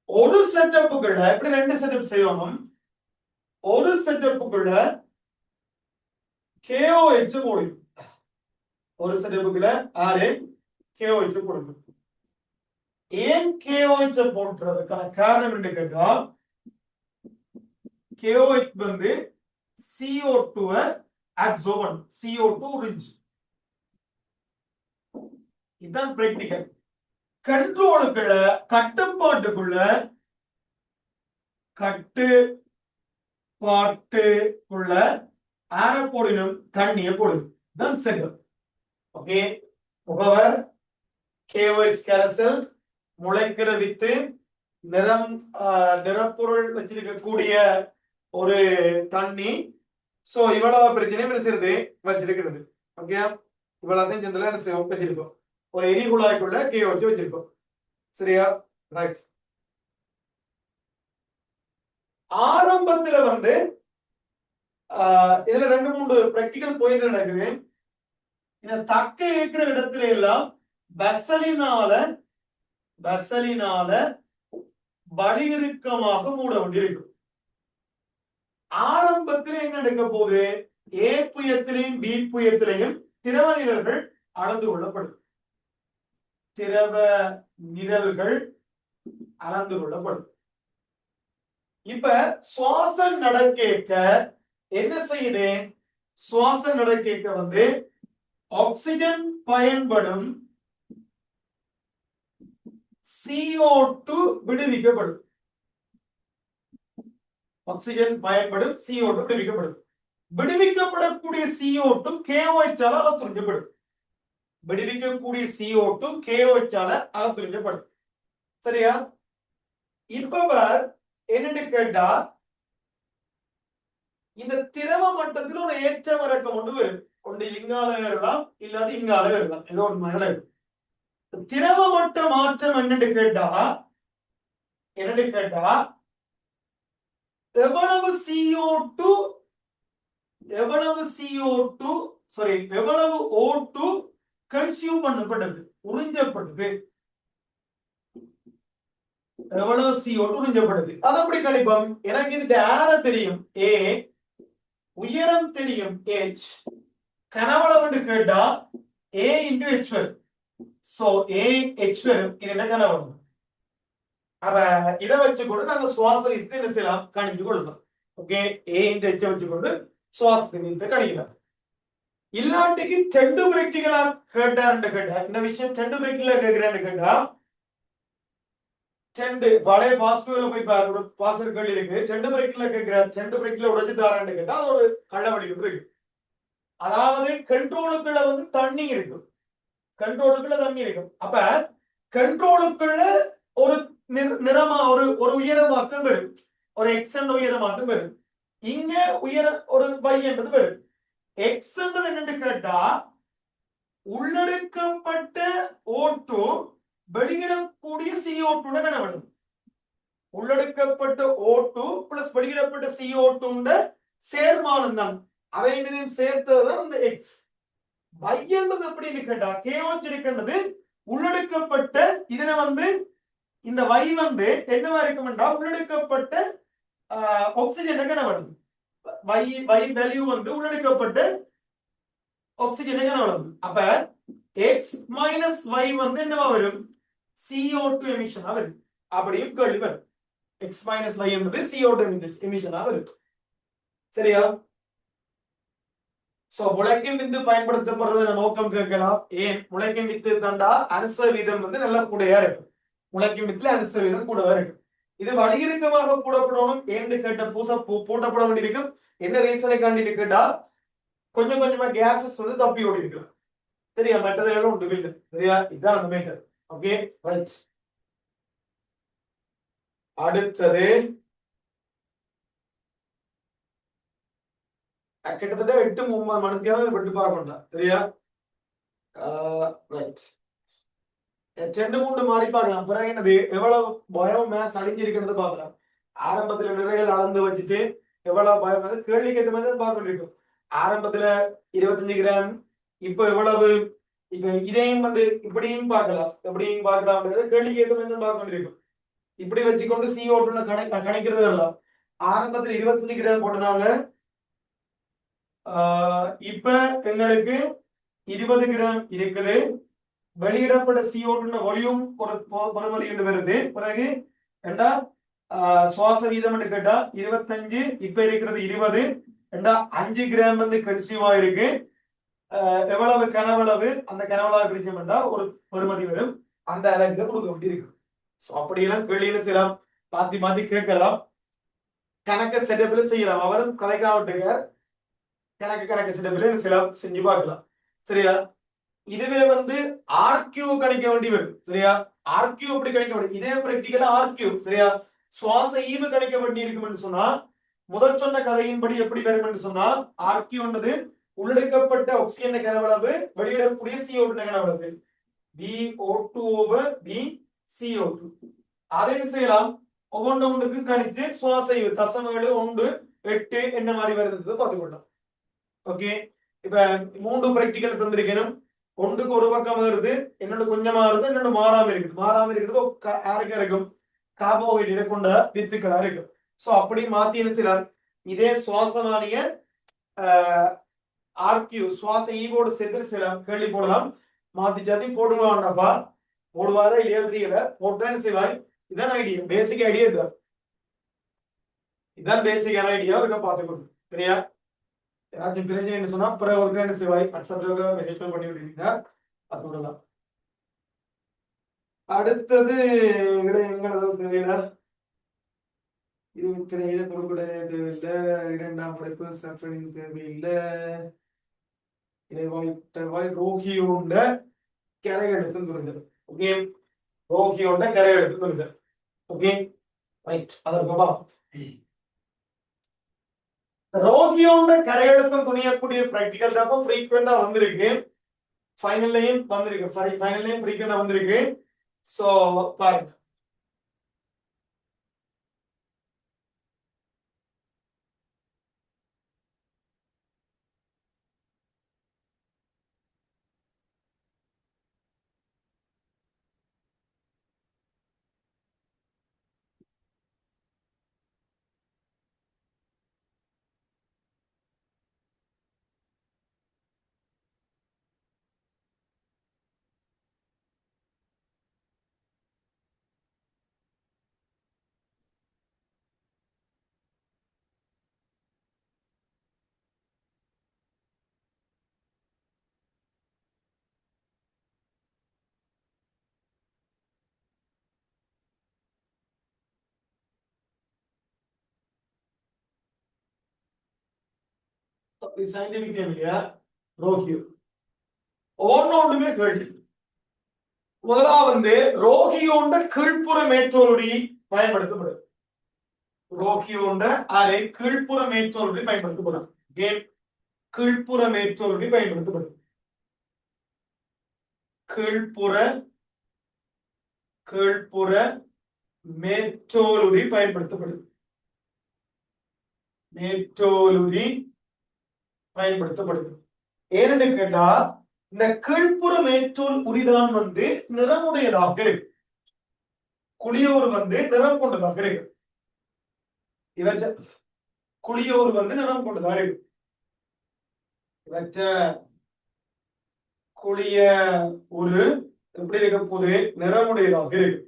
ஒரு செட்டப்புக்குள்ள இப்படி 2 செட்டப் செய்யணும். ஒரு செட்டப்புக்குள்ள KOH போடுவோம். ஒரு செட்டப்புக்குள்ள ஆறு KOH போடுவோம். ஏன் KOH போடுறதுக்கான காரணம் என்று கேட்டா, KOH வந்து CO2 அப்சர்வ் பண்ணும். CO2 rich. இதான் பிராக்டிகல். கண்ட்ரோலுக்குள்ள, கட்டுப்பாட்டுக்குள்ள ஆர போடணும், தண்ணியை போடணும். தான் செட்டப். ஓகே, முகவர் KOH கரைசல், முளைக்கிற வித்து, நிறப்பொருள் வச்சிருக்கக்கூடிய ஒரு தண்ணி. சோ இவ்வளவு பிரச்சனை என்ன செய்யறது வச்சிருக்கிறது. ஓகே, இவ்வளவு ஜெனரலா என்ன செய்வோம் வச்சிருக்கோம். ஒரு எரிகுழாய்க்குள்ள KOH வச்சிருக்கோம். சரியா, ரைட். ஆரம்பத்துல வந்து இதுல 2-3 பிராக்டிகல் பாயிண்ட் நடக்குது. இந்த தக்க இருக்கிற இடத்துல எல்லாம் வெசலினால வலியுறுக்கமாக மூட வேண்டியிருக்கும். ஆரம்பத்தில் என்ன நடக்க போகுது, ஏ புயத்திலையும் பி புயத்திலையும் திரவ நிழல்கள் அளந்து கொள்ளப்படும். திரவ நிழல்கள் அளந்து கொள்ளப்படும். இப்ப சுவாசம் நடக்க என்ன செய்யுது, சுவாசம் நடக்க வந்து ஆக்சிஜன் பயன்படும் CO2 விடுவிக்கப்படும். ஆக்சிஜன் பயன்படும் CO2 விடுவிக்கப்படும். விடுவிக்கப்படக்கூடிய CO2 KOH ஆல அகற்றுவிக்கப்படும். விடுவிக்கக்கூடிய CO2 KOH ஆல அகற்றுவிக்கப்படும். சரியா, இப்ப என்னன்னு கேட்டா, இந்த திரவ மட்டத்தில் ஒரு ஏற்ற இறக்கம் ஒன்று வரும். ஒன்று இங்கால ஏறலாம், இல்லாது இங்கால ஏறலாம். ஏதோ ஒரு மழை. திரவ மட்ட மாற்றம் என்னன்னு கேட்டா எவ்வளவு O2 கன்சியூம் பண்ணப்பட்டது, உறிஞ்சப்பட்டது. எவ்வளவு CO2 உறிஞ்சப்பட்டது, அது அப்படி கணிப்போம். எனக்கு இது ஆர தெரியும் A, உயரம் தெரியும் H, கனவளவு கேட்டா A into H வரும். So A H வரும். இது என்ன கணக்கு வரும்? அப்ப இதை வச்சுக்கொண்டு நாங்க சுவாச வித்து என்ன செய்யலாம் கணித்து கொள்ளலாம். ஓகே, A into H வச்சுக்கொண்டு சுவாசத்தின் வித்தை கணிக்கலாம். இல்லாட்டிக்கு செண்டு பிராக்டிகலா கேட்டாருன்னு கேட்டா, இந்த விஷயம் செண்டு பிராக்டிகலா கேட்கிறேன்னு கேட்டா, செண்டு பழைய பாசிட்டிவ்ல போய் பாரு, பாசிட்டிவ் இருக்கு. செண்டு பிராக்டிகலா கேட்கிறார், செண்டு பிராக்டிகல உடைச்சு தாரான்னு கேட்டா அது ஒரு கள்ளவழி இருக்கு. அதாவது கண்ட்ரோலுக்குள்ள வந்து தண்ணி இருக்கும், கண்ட்ரோலுக்குள்ள தண்ணி இருக்கும். அப்ப கண்ட்ரோலுக்குள்ள ஒரு நிறமா ஒரு ஒரு உயர மாற்றம் வரும், ஒரு எக்ஸ்என் உயர மாற்றம் வரும். இங்க உயர ஒரு y என்றது வரும். எக்ஸ் என்றது என்னன்னு கேட்டா உள்ளெடுக்கப்பட்ட O2 வெளியிடக்கூடிய CO2 கனவடும். உள்ளெடுக்கப்பட்ட O2 பிளஸ் வெளியிடப்பட்ட CO2 சேர்மானம் தான். அவை சேர்த்ததுதான் இந்த எக்ஸ். y என்றது எப்படின்னு கேட்டா KOH இருக்கின்றது உள்ளெடுக்கப்பட்ட இதுல வந்து இந்த y வந்து என்னவா இருக்கும்டா உள்ளெடுக்கப்பட்ட ஆக்சிஜன் கனவடும். y வேல்யூ வந்து உள்ளெடுக்கப்பட்ட ஆக்சிஜன் கனவடும். அப்ப x minus y வந்து என்னவா வரும்? CO2 எமிஷனா வரும். அப்படியும் கேள்வி வரும். x minus y என்பது CO2 எமிஷனா வரும். சரியா? சோ முளைக்கும் வித்து பயன்படுத்தப்படுறது நோக்கம் கேட்கலாம். ஏன் முளைக்கும் வித்து தண்டா அனுச வீதம் வந்து நல்ல கூடையா இருக்கு. முளைக்கும் வித்துல அனுச வீதம் கூடவா இருக்கு. இது வலியுறுக்கமாக போடப்படணும் என்று கேட்ட பூட்டப்பட வேண்டியிருக்கும். என்ன ரீசனை காண்டிட்டு கேட்டா கொஞ்சம் கொஞ்சமா கேசஸ் வந்து தப்பி ஓடி இருக்கலாம். சரியா? மற்றதெல்லாம் ஒன்று இல்லை. சரியா? இதுதான் அந்த மேட்டர். Okay, right. அடுத்தது கிட்டத்தட்ட 8-9 மணிக்காவது விட்டு பார்க்கணும். சரியா? ரைட். 2-3 மாறி பார்க்கலாம். பிறகு என்னது எவ்வளவு பயோ மேஸ் அழிஞ்சிருக்கிறது பார்க்கலாம். ஆரம்பத்துல நிறைகள் அளந்து வச்சுட்டு எவ்வளவு பயம் வந்து கேள்விக்கு ஏற்ற மாதிரி பார்க்க வேண்டியிருக்கும். ஆரம்பத்துல 25 கிராம், இப்ப எவ்வளவு, இப்ப இதையும் வந்து இப்படியும் பார்க்கலாம், எப்படியும் பார்க்கலாம், கேள்விக்கு ஏற்ற மாதிரி பார்க்க வேண்டியிருக்கும். இப்படி வச்சுக்கொண்டு CO2 கணிக்கிறது வரலாம். ஆரம்பத்துல 25 கிராம் போட்டுனாங்க, இப்ப எங்களுக்கு 20 கிராம் இருக்குது. வெளியிடப்பட்ட CO2 வால்யூம் ஒரு மணி வருது. பிறகு ரெண்டா சுவாச வீதம் கேட்டா 25, இப்ப இருக்கிறது 20. ரெண்டா 5 கிராம் வந்து கன்சியூம் ஆயிருக்கு. எவ்வளவு கனவளவு, அந்த கனவளவு பிடிச்சோம்னா ஒரு பெறுமதி வரும். அந்த அளவுக்கு கொடுக்க வேண்டியிருக்கு. அப்படியெல்லாம் கேள்வியில சில மாத்தி மாத்தி கேட்கலாம். கணக்கு செட்டப்ல செய்யலாம். அவரும் கலைக்காவட்டுக்கார் கணக்கு செட்டப்ல சில செஞ்சு பார்க்கலாம். சரியா? இதுவே வந்து ஆர்கியூ கணிக்க வேண்டி வரும். சரியா? ஆர்கியூ எப்படி கணிக்க வேண்டிய இதே பிராக்டிகலா ஆர்கியூ. சரியா? சுவாச ஈவு கணிக்க வேண்டி இருக்கும் சொன்னா முதல் சொன்ன கதையின்படி எப்படி வரும் சொன்னா ஆர்கியூ என்பது உள்ளெடுக்கப்பட்ட ஆக்சிஜன் கனவளவு வெளியிடக்கூடிய CO2 கனவளவு BO2 over BCO2. அதை செய்யலாம். ஒவ்வொன்றுக்கு கணித்து சுவாச ஈவு தசமங்கள் 1, 8 என்ன மாதிரி வருது பார்த்துக்கொள்ளலாம். ஓகே, இப்ப 3 பிராக்டிகல் தந்திருக்கணும். ஒன்றுக்கு ஒரு பக்கம் வருது, என்னோட கொஞ்சமா வருது, என்னோட மாறாம இருக்குது. மாறாம இருக்கிறது யாருக்கு இருக்கும்? கார்போஹைட்ரேட் கொண்ட வித்துக்களா இருக்கும். சோ அப்படி மாத்தி என்ன செய்யலாம்? இதே சுவாசமானிய ஆர்கியூ சுவாச ஈவோடு சேர்த்து செய்யலாம். கேள்வி போடலாம். மாத்தி ஜாத்தி போடுவான்டப்பா, போடுவாரா இல்லையா தெரியல. போட்டா என்ன செய்வாய்? இதான் ஐடியா, பேசிக் ஐடியா இதுதான். இதான் பேசிக்கான ஐடியா இருக்க பார்த்துக்கணும். சரியா? ஏதாச்சும் பிரிஞ்சு என்ன சொன்னா பிறகு ஒருக்கா என்ன செய்வாய்? வாட்ஸ்அப்ல மெசேஜ் பண்ணி விடுவீங்க, பார்த்து விடலாம். அடுத்தது எங்களது தேவையில்ல, இது இதை கொடுக்கூட தேவையில்லை. இரண்டாம் படைப்பு சர்ஃபனிங் தேவையில்லை. இதை வாய் ரோஹியோண்ட கரை எடுத்து துணிந்தது. ஓகே, ரோஹியோண்ட கரை எடுத்து துணிந்தது. Okay, right. அதற்கப்பா ரோஹியோண்ட கரையெழுத்தம் துணியக்கூடிய பிராக்டிகல் தான் ஃப்ரீக்வெண்டா வந்திருக்கு. ஃபைனல்லையும் வந்திருக்கு. ஃபைனல்லையும் ஃப்ரீக்வெண்டா வந்திருக்கு. சோ பாருங்க, சயின்டிபிக் நேம் இல்லையா, ரோஹியோ. ஒன்னொன்றுமே கேள்வி. முதலாவது ரோஹியோண்ட கீழ்ப்புற மேற்றோருடி பயன்படுத்தப்படும். ரோஹியோண்ட அரை கீழ்ப்புற மேற்றோருடி பயன்படுத்தப்படும். கீழ்ப்புற மேற்றோருடி பயன்படுத்தப்படும். கீழ்ப்புற கீழ்ப்புற மேற்றோலுடி பயன்படுத்தப்படும். மேற்றோலுடி பயன்படுத்தப்படுது. ஏன்னு கேட்டா இந்த கீழ்ப்புற மேற்றோல் உரிதான் நிறமுடையதாக இருக்கு. குளியோர் நிறம் கொண்டதாக இருக்கு. இவற்றை குளியோர் நிறம் கொண்டதாக இருக்கு. இவற்ற குளிய ஒரு எப்படி இருக்க போது நிறமுடையதாக இருக்கு.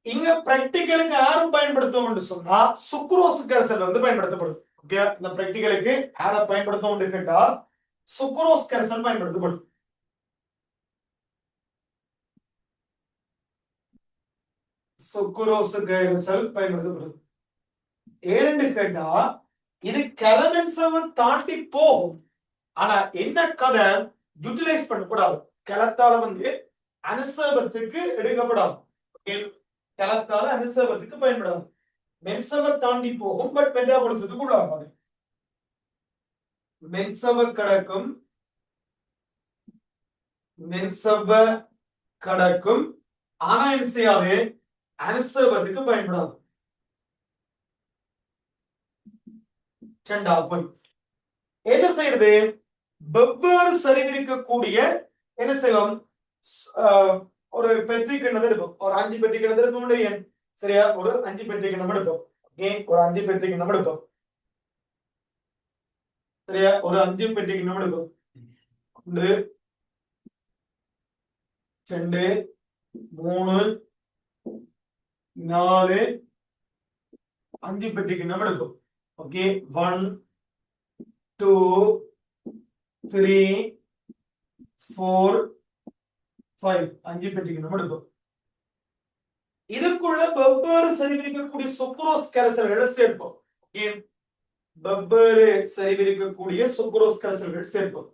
இங்க பிராக்டிகலுக்கு யாரும் பயன்படுத்துவோம் சொன்னா சுக்ரோஸ் கரைசல் பயன்படுத்தப்படும். ஓகே, இந்த பிராக்டிகலுக்கு யார பயன்படுத்துவோம் கேட்டா சுக்ரோஸ் கரைசல் பயன்படுத்தப்படும். சுக்ரோஸ் கரைசல் பயன்படுத்தப்படும். ஏன்னு கேட்டா இது கெலமென்சவை தாண்டி போகும். ஆனா என்ன கதை யூட்டிலைஸ் பண்ணக்கூடாது. கலத்தால அனுசபத்துக்கு எடுக்கப்படாது. கலத்தால அனுசபத்துக்கு பயன்படாது. மென்சவை தாண்டி போகும், பட் மெட்டாபாலிசத்துக்கு உள்ளாகாது. மென்சவ கடக்கும் ஆனா என்ன செய்யாது, அனுசபத்துக்கு பயன்படாது. என்ன செய்யறது, வெவ்வேறு சரிவிருக்கக்கூடிய என்ன செய்வோம், ஒரு பெட்ரி கிண்ணது இருக்கும். ஒரு 5 பெட்ரி கிண்ணது இருக்கும். சரியா, ஒரு 5 பெட்ரி கிண்ணம் எடுத்தோம். ஒரு 5 பெட்ரி கிண்ணம் எடுத்தோம். சரியா, ஒரு 5 பெட்ரி கிண்ணம் எடுக்கும். 1 2 3 4 5 பெட்ரி கிண்ணம் எடுக்கும். ஓகே, 1 2 3 4 5 5 பெட்ரி கிண்ணம் எடுக்கும். இதுக்குள்ள வெவ்வேறு சரிவிருக்கக்கூடிய சுக்ரோஸ் கரைசல்களை சேர்ப்போம். வெவ்வேறு சரிவிருக்கக்கூடிய சுக்ரோஸ் கரைசல்கள் சேர்ப்போம்.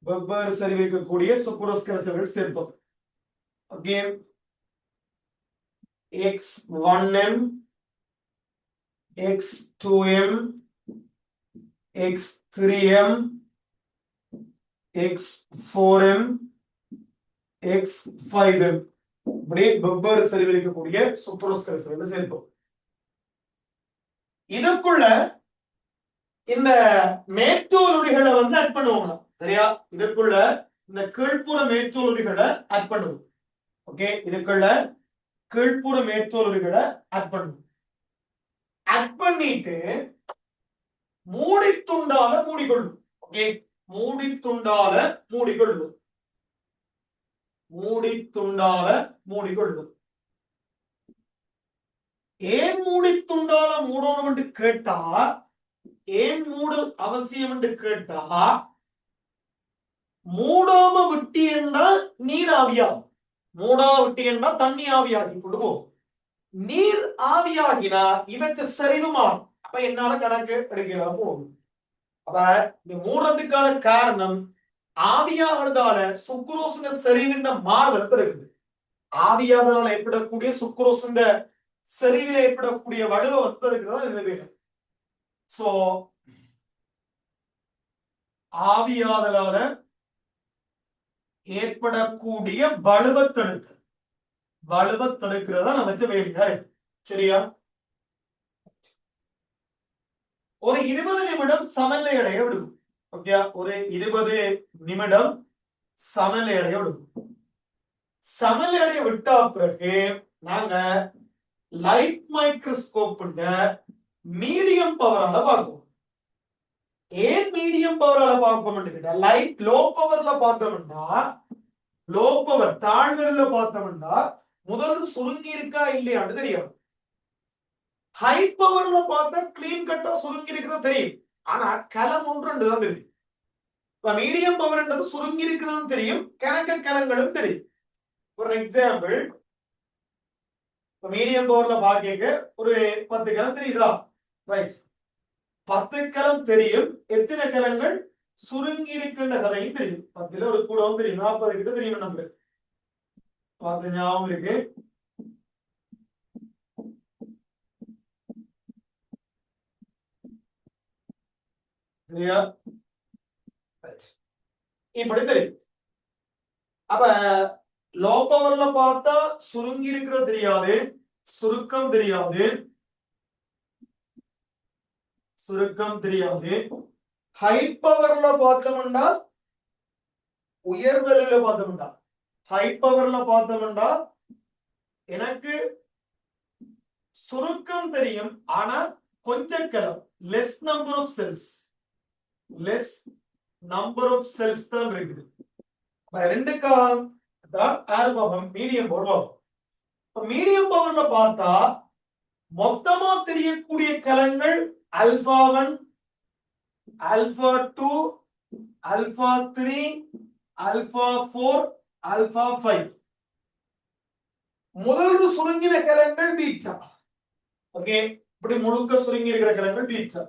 வெவ்வேறு சரிவிருக்கக்கூடிய சுக்ரோஸ் கரைசல்கள் சேர்ப்போம். Okay, X1M X2M X3M X4M X5M இப்படி வெவ்வேறு சரிவிருக்கக்கூடிய சுக்ரோஸ் கரைசல்களை சேர்ப்போம். இதுக்குள்ள இந்த மேற்றோலுரிகளை ஆட் பண்ணுவோம். சரியா, இதுக்குள்ள இந்த கீழ்ப்புற மேற்றோலுரிகளை ஆட் பண்ணுவோம். ஓகே, இதுக்குள்ள கீழ்ப்புற மேற்றோலுரிகளை ஆட் பண்ணுவோம். ஆட் பண்ணிட்டு மூடித்துண்டால மூடிக்கொள்ளும். ஓகே, மூடித்துண்டால மூடிக்கொள்ளும். மூடித்துண்டால மூடிக்கொள்ளும். ஏன் மூடித்துண்டால மூடணும் என்று கேட்டா, ஏன் மூடு அவசியம் என்று கேட்டா, மூடாம விட்டி என்றால் நீர் ஆவியாகும். மூடா விட்டி என்றால் தண்ணி ஆவியாகி கொண்டு போகும். நீர் ஆவியாகினா இவற்றை சரிவு மாறும். அப்ப என்னால கணக்கு எடுக்க போகும். அப்ப இந்த மூடுறதுக்கான காரணம் ஆவியாகிறதால சுக்ரோஸ் செறிவின் மாறுதல் இருக்குது. ஆவியாகிறதால ஏற்படக்கூடிய சுக்ரோஸ் செறிவில் ஏற்படக்கூடிய வலுவை இருக்கிறதா. சோ ஆவியாதலால ஏற்படக்கூடிய வலுவை தடுக்கிறதா நமக்கு வேலையா. சரியா, ஒரு 20 நிமிடம் சமநிலை அடைய விடுவோம். ஓகே, ஒரு 20 நிமிடம் சமநிலை அடைய விடுவோம். சமநிலை அடைய விட்டா பிறகு நாங்க லைட் மைக்ரோஸ்கோப் மீடியம் பவரால பார்ப்போம். ஏன் மீடியம் பவரால பார்ப்போம், லைட் லோ பவர்ல பார்த்தோம்னா, லோ பவர் தாழ்வெல்ல பார்த்தோம்னா முதல்ல சுருங்கி இருக்கா இல்லையான்னு தெரியும். ஹை பவர்ல பார்த்தா கிளீன் கட்டா சுருங்கி இருக்கிறது தெரியும். ஆனா கலம் ஒன்று தான் தெரியும். மீடியம் பவர் சுருங்கி இருக்கிறது தெரியும், கணங்களும் தெரியும். ஒரு எக்ஸாம்பிள், மீடியம் பவர்ல பாக்க ஒரு 10 கலம் தெரியுதா? ரைட். 10 கலம் தெரியும். எத்தனை கலங்கள் சுருங்கி இருக்கின்ற கதையும் தெரியும். 10ல ஒரு கூடவும் தெரியும். 40 கிட்ட தெரியும் நம்மளுக்கு. பார்த்து ஞாபகம் இருக்கு. சரியா? இப்படி தெரியும். அப்ப லோ பவர்ல பார்த்தா சுருங்கி இருக்கிறது தெரியாது, சுருக்கம் தெரியாது, சுருக்கம் தெரியாது. ஹை பவர்ல பார்த்தோம்னா உயர்வெளியில பார்த்தோம்னா ஹை பவர்ல பார்த்தோம்னா எனக்கு சுருக்கம் தெரியும், ஆனா கொஞ்சம் கலம், less number of cells, less number of cells தான் இருக்குது. ரெண்டு காலம் தான் ஏர் பவர், மீடியம் பவர். மீடியம் பவர்ல பார்த்தா மொத்தமா தெரியக்கூடிய கலங்கள் alpha 1, alpha 2, alpha 3, alpha 4, alpha 5. முதல் சுருங்கின கலங்கள் பீட்டா. ஓகே, இப்படி முழுக்க சுருங்கி இருக்கிற கலங்கள் beta.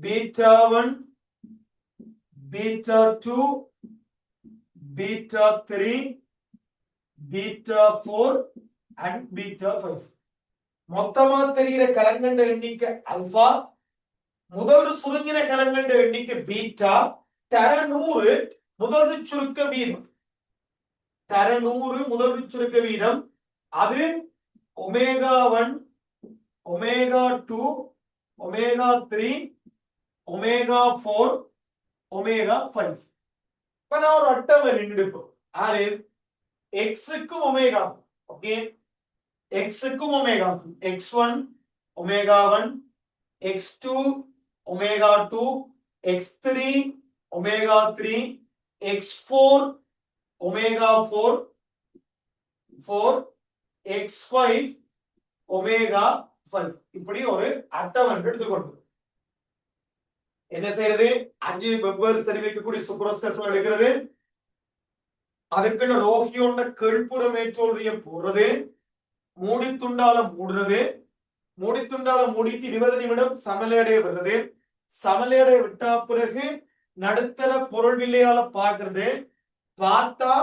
Beta 1, beta 2, beta 3, beta 4 and beta 5. மொத்தமா தெரிகிற கலங்கண்ட எண்ணிக்கை அல்பா. முதல் சுருங்கின கலங்கண்ட எண்ணிக்கை பீட்டா. தர 100 முதல் சுருக்க வீதம், தர 100 முதல் சுருக்க வீதம். அது omega 1, omega 2, omega 3, omega 4, omega 5. இப்ப நான் ஒரு அட்டவணை எடுப்போம். ஆறு எக்ஸுக்கும் ஒமேகா. ஓகே, எக்ஸுக்கும் omega. x1 omega 1, x2 omega 2, x3 omega 3, x4 omega 4, x5 omega 5. இப்படி ஒரு அட்டவணை எடுத்துக்கொண்டு என்ன செய்யறது? 5 வெவ்வேறு செறிவிக்கக்கூடிய சூப்பர்ஸ்கிரிப்ட்ஸ் எடுக்கிறது. அதுக்குள்ள ரோஹியோண்ட கீழ்ப்புறமேற்றோடைய போடுறது, மூடித்துண்டால மூடுறது, மூடித்துண்டால மூடிட்டு 20 நிமிடம் சமநிலையை வருது. சமநிலையை விட்டா பிறகு நடுத்தர பொருள் வில்லையால பாக்குறது. பார்த்தா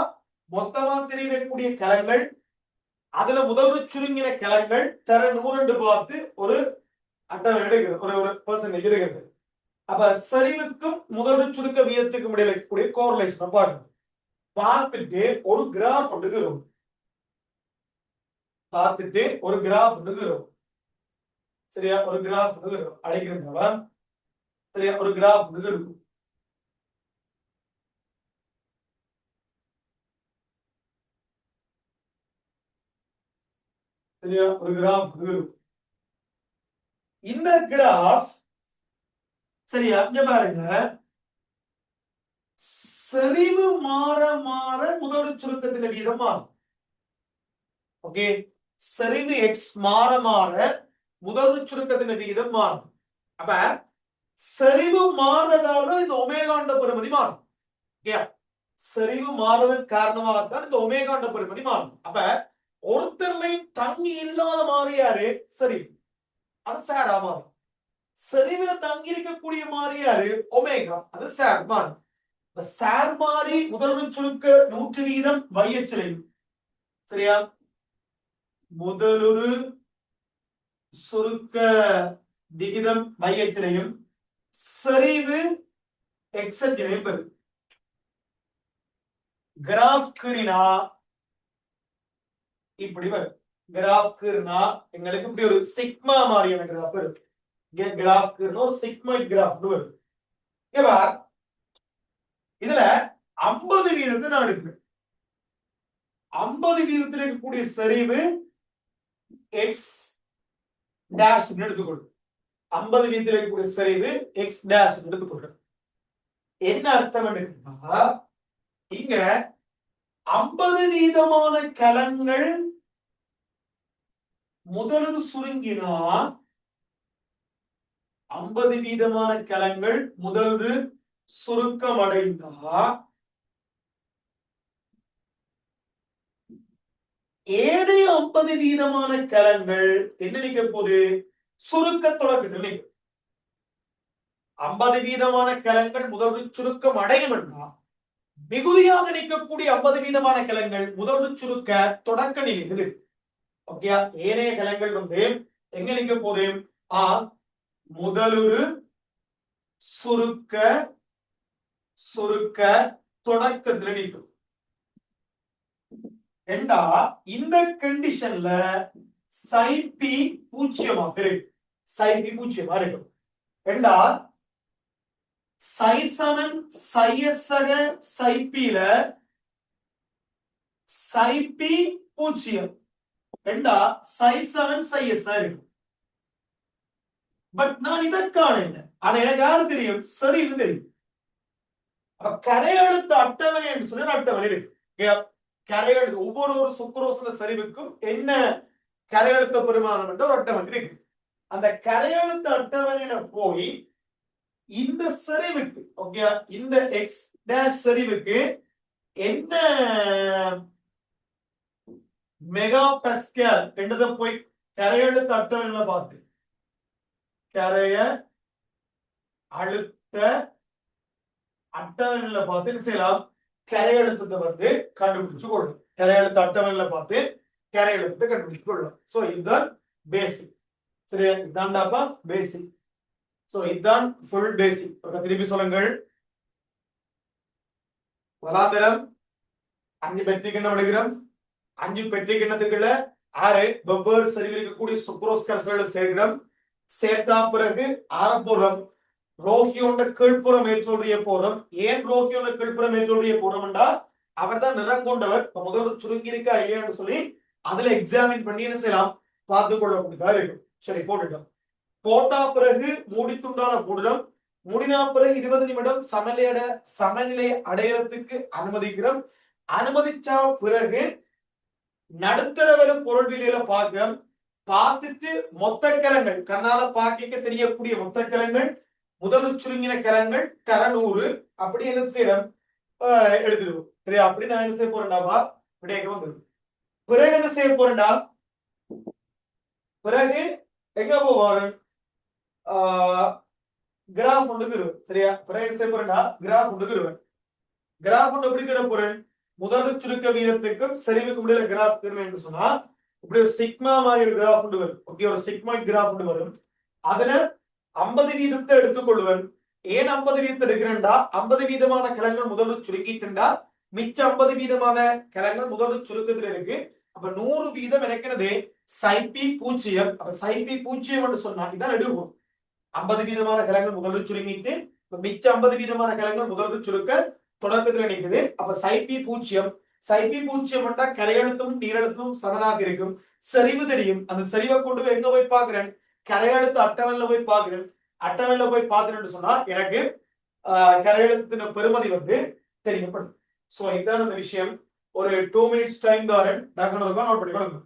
மொத்தமா தெரியக்கூடிய கலங்கள், அதுல முதல் சுருங்கின கலங்கள் தர 100 பார்த்து ஒரு அட்டவணை எடுக்கிறது, ஒரு பெர்சன்டேஜ் எடுக்கிறது. அப்ப சரிவுக்கும் முதல் சுருக்க வீதத்துக்கும் இடையில இருக்கக்கூடிய கோரிலேஷன் பாருங்க. பார்த்துட்டு ஒரு கிராஃப் எடுக்கிறோம், பார்த்துட்டு ஒரு கிராஃப் எடுக்கிறோம். சரியா? ஒரு கிராஃப் எடுக்கிறோம், அழைக்கிறவா. சரியா? ஒரு கிராஃப் எடுக்கிறோம். சரியா? ஒரு கிராஃப் எடுக்கிறோம். இந்த கிராஃப் சரியா? இங்க பாருங்க, செறிவு மாற மாற முதல் சுருக்கத்தின் வீதம் மாறும். ஓகே, செறிவு எக்ஸ் மாற மாற முதல் சுருக்கத்தின் விகிதம் மாறும். அப்ப செறிவு மாறுறதால இந்த ஒமேகாண்ட பெறுமதி மாறும். செறிவு மாறுவதன் காரணமாகத்தான் இந்த ஒமேகாண்ட பெறுமதி மாறும். அப்ப ஒருத்தர்லையும் தங்கி இல்லாத மாறியாரு செறிவு, அது சேரா மாறும். செறிவுல தங்கி இருக்கக்கூடிய மாறியாரு ஒமேகா, அது சேர் மாறும். சார் மாறி முதல் சுருக்க 100 வீதம் வையச்சிலையும். சரியா? முதலொரு சுருக்க விகிதம் மையத்திலையும் சரிவு எக்ஸிலையும் பெறும். கிராஃப் கீறினா இப்படி வரும். கிராஃப் கீறினா எங்களுக்கு இப்படி ஒரு சிக்மா மாதிரியான கிராஃப் வரும். கிராஃப் கீறினா ஒரு சிக்மாய்ட் கிராஃப் வரும். இதுல 50 வீதத்தை நான் எடுக்கிறேன். 50 வீதத்தில் இருக்கக்கூடிய சரிவு எக்ஸ் டேஷ் எடுத்துக்கொள்ளும். 50 வீதத்தில் இருக்கக்கூடிய சரிவு எக்ஸ் டேஷ் எடுத்துக்கொள்ளும். என்ன அர்த்தம் எடுக்குன்னா, இங்க 50 வீதமான கலங்கள் முதலது சுருங்கினா, 50 வீதமான கலங்கள் முதலது சுருக்கம் அடைந்தா ஏழு 50% கலங்கள் என்ன நிக்க போகுது? சுருக்க தொடக்கத்தில் நிற்கும். 50% கலங்கள் முதல் சுருக்கம் அடையும் என்றால் மிகுதியாக நிற்கக்கூடிய 50% கலங்கள் முதல் சுருக்க தொடக்க நிலையில். ஓகே, ஏனைய கலங்கள் எங்க நிக்க போகுது? முதலுரு சுருக்க சுருக்க தொடக்கத்தில் நிற்கும். ஏண்டா இந்த கண்டிஷன்ல சைபி பூஜ்ஜியமாக இருக்கு. சைபி பூஜ்ஜியமா இருக்கும். ஏண்டா சைசமன் சையசக சைபில சைபி பூஜ்ஜியம். ஏண்டா சைசவன் சையஸா இருக்கும். பட் நான் இதை காணல. ஆனா எனக்கு யாரு தெரியும்? சரிவு தெரியும். கரையெழுத்து அட்டவணை என்று சொல்லி ஒரு அட்டவணை இருக்கு. கரையெழுத்து ஒவ்வொரு சுக்ரோஸ்ல சரிவுக்கும் என்ன கரையெழுத்த பெருமானம் என்ற ஒரு அட்டவணை இருக்கு. அந்த கரையெழுத்து அட்டவணையில போய் இந்த சரிவுக்கு, ஓகே, இந்த எக்ஸ் டேஷ் சரிவுக்கு என்ன மெகா பாஸ்கல் என்றதை போய் கரையெழுத்து அட்டவணையில பார்த்து கரைய அழுத்த அட்டவணையில பார்த்து என்ன செய்யலாம்? கரையெழுத்தத்தை கண்டுபிடிச்சு கொள்ளும். கரையெழுத்து அட்டவணையில பார்த்து கரையெழுத்தத்தை கண்டுபிடிச்சு கொள்ளும். சோ இதுதான் பேசிக். சரியா? இதான்டாப்பா பேசிக். சோ இதுதான் ஃபுல் பேசிக். திருப்பி சொல்லுங்கள். வலாந்தரம் 5 பெட்ரிக் எண்ணம் எடுக்கிறோம். 5 பெட்ரிக் எண்ணத்துக்குள்ள 6 வெவ்வேறு சரிவில் இருக்கக்கூடிய சுக்ரோஸ் கரைசல்களை சேர்க்கிறோம். சேர்த்தா பிறகு ஆரப்போறோம். ரோகியோண்ட கீழ்ப்புறம் ஏற்றோடைய போறோம். ஏன் ரோகியோண்ட கீழ்ப்புறம் ஏற்றோடைய போறோம்டா அவர் தான் நிறம் கொண்டவர். முதல்ல சுருங்கி இருக்கா இல்லையான்னு சொல்லி அதுல எக்ஸாமின் பண்ணி என்ன செய்யலாம்? பார்த்து கொள்ளக்கூடியதா இருக்கும். சரி, போட்டுட்டோம். போட்டா பிறகு மூடி துண்டால மூடுறோம். மூடினா பிறகு 20 நிமிடம் சமநிலை அடையறதுக்கு அனுமதிக்கிறோம். அனுமதிச்சா பிறகு நடுத்தர பொருள் விலையில பார்க்கிறோம். பார்த்துட்டு மொத்த கிழங்கள் கண்ணால பாக்கிக்க தெரியக்கூடிய மொத்த கிழங்கள் முதல் சுருங்கின கிழங்கள் தர 100 அப்படி என்ன செய்யறோம்? எழுதிடுவோம். சரியா? அப்படி நான் என்ன செய்ய போறேன்டாவா விடையக்க வந்துடும். பிறகு என்ன செய்ய போறேன்டா? பிறகு எங்க போவாரு? கிராஃப் ஒன்றுக்குருவேன். சரியா? பிறகு என்ன செய்ய போறேன்டா? கிராஃப் ஒன்றுக்குருவேன். கிராஃப் ஒன்று எப்படி கிற போறேன்? முதல் சுருக்க வீதத்துக்கும் சரிவுக்கு முடியல கிராஃப் தருவேன் என்று சொன்னா இப்படி ஒரு சிக்மா மாதிரி ஒரு கிராஃப் ஒன்று வரும். ஓகே, ஒரு சிக்மா கிராஃப் ஒன்று வரும். அதுல 50 வீதத்தை எடுத்துக்கொள்வேன். ஏன் 50 வீதத்தை எடுக்கிறேன்டா? 50% கிழங்கள் முதல்ல சுருக்கிட்டுண்டா மிச்ச 50% கிழங்கள் முதல்ல சுருக்கத்துல இருக்கு. அப்ப 100 வீதம் எனக்குனது சைபி பூஜ்ஜியம். அப்ப சைபி பூஜ்ஜியம் என்று சொன்னா இதான் எடுக்கும். 50% கிழங்கள் முதல்ல சுருங்கிட்டு மிச்ச 50% கிழங்கள் முதல்ல சுருக்க தொடக்கத்துல நிற்குது. அப்ப சைபி பூஜ்ஜியம். சைபி பூஜ்ஜியம் என்றா கரையெழுத்தும் நீரெழுத்தும் சமனாக இருக்கும். சரிவு தெரியும். அந்த சரிவை கொண்டு போய் எங்க போய் பாக்குறேன்? கரையெழுத்து அட்டவணையில போய் பாக்குறேன். அட்டவணையில போய் பார்த்தேன்னு சொன்னா எனக்கு கரையெழுத்தின் பெருமதி தெரியப்படும். சோ இதுதான் அந்த விஷயம். ஒரு 2 minutes டைம் தாரேன். நோட் பண்ணிக்கொள்ளுங்க.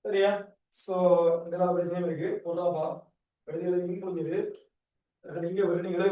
சரியா? சோ இதெல்லாம் பிரச்சனை இருக்கு. பொருளாப்பா எழுதி இங்க முடிஞ்சது. நீங்க நீங்களே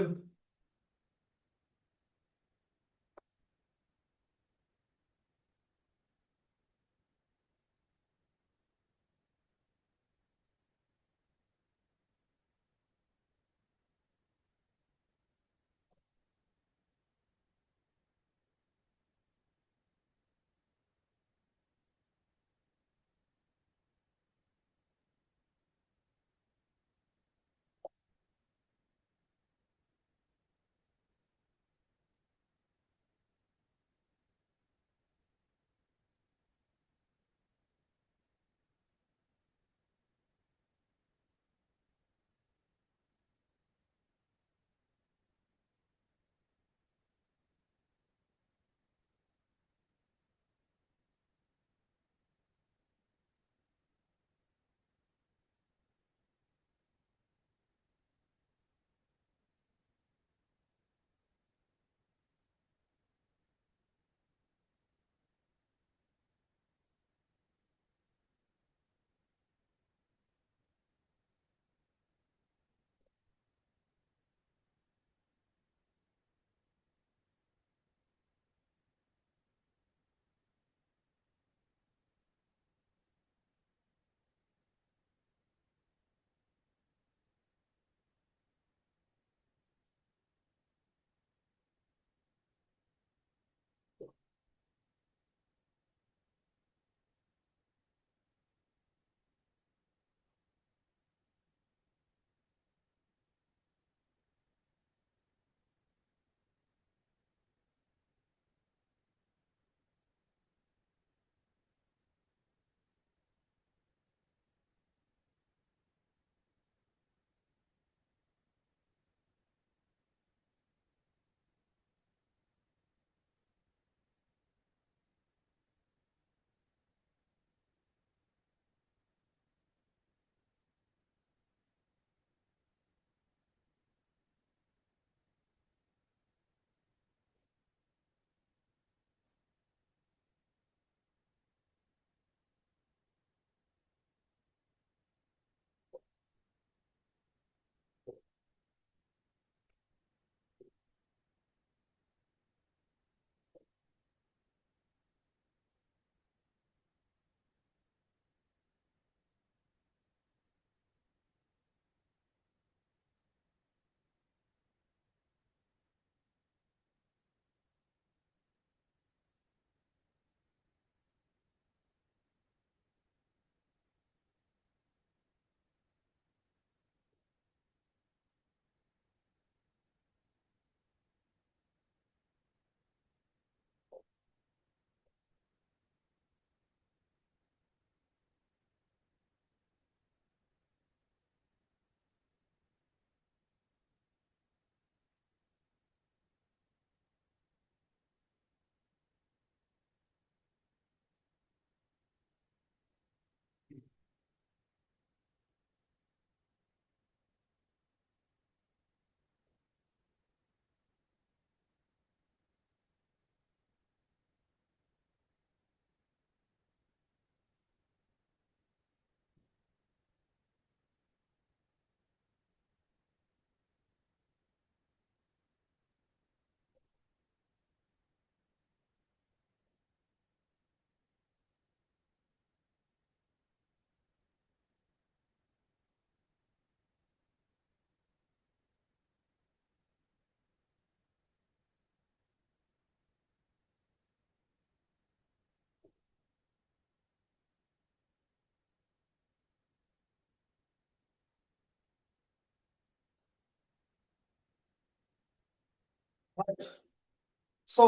சோ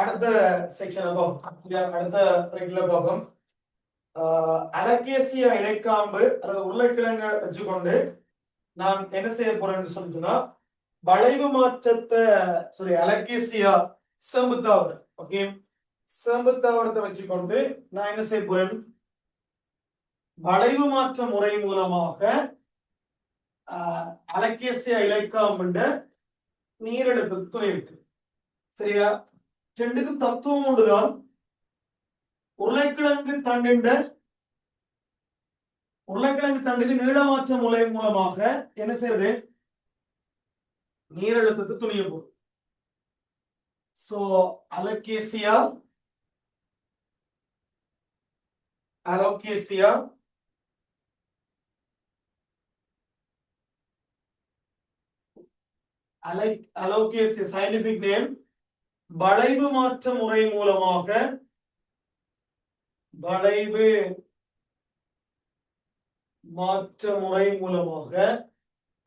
அடுத்த செக்ஷன் அடுத்த த்ரெட்ல பார்ப்போம். அலகேசியா இலைக்காம்பு அல்லது உருளைக்கிழங்க வச்சுக்கொண்டு நான் என்ன செய்ய போறேன்னு சொல்லிட்டுனா வளைவு மாற்றத்தை அலகேசியா செம்பு தாவரம், ஓகே, செம்பு தாவரத்தை வச்சுக்கொண்டு நான் என்ன செய்ய போறேன், வளைவு மாற்ற முறை மூலமாக அலகேசியா இலைக்காம்புண்ட நீரெழுத்து துணை இருக்கு. சரியா? ரெண்டுக்கும் தத்துவம் ஒன்றுதான். உருளைக்கிழங்கு தண்டிண்ட உருளைக்கிழங்கு தண்டுக்கு நீளமாற்ற முறை மூலமாக என்ன செய்யறது? நீரழுத்தத்தை துணிய போகுது. So alocasia alocasia alocasia scientific name. வளைவு மாற்ற முறை மூலமாக வளைவு மாற்ற முறை மூலமாக,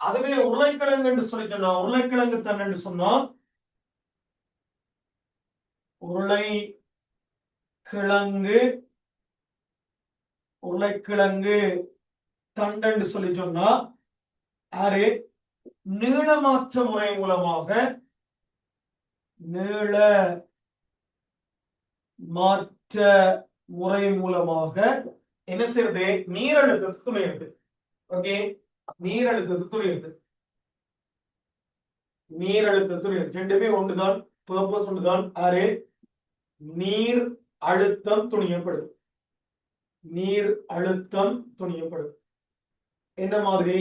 அதுவே உருளைக்கிழங்கு என்று சொல்லி சொன்னா, உருளைக்கிழங்கு தண்டு என்று சொன்னா உருளைக்கிழங்கு உருளைக்கிழங்கு தண்டு என்று சொல்லி சொன்னா யாரு? நீளமாற்ற முறை மூலமாக நீள மாற்ற முறை மூலமாக என்ன செய்யறது? நீரழுத்தத்தை துணையுது. ஓகே, நீரழுத்தத்தை துணையுது. நீரழுத்த துணையுது ரெண்டுமே ஒன்றுதான், பர்பஸ் ஒன்றுதான். ஆறு நீர் அழுத்தம் துணியப்படும். நீர் அழுத்தம் துணியப்படும். என்ன மாதிரி?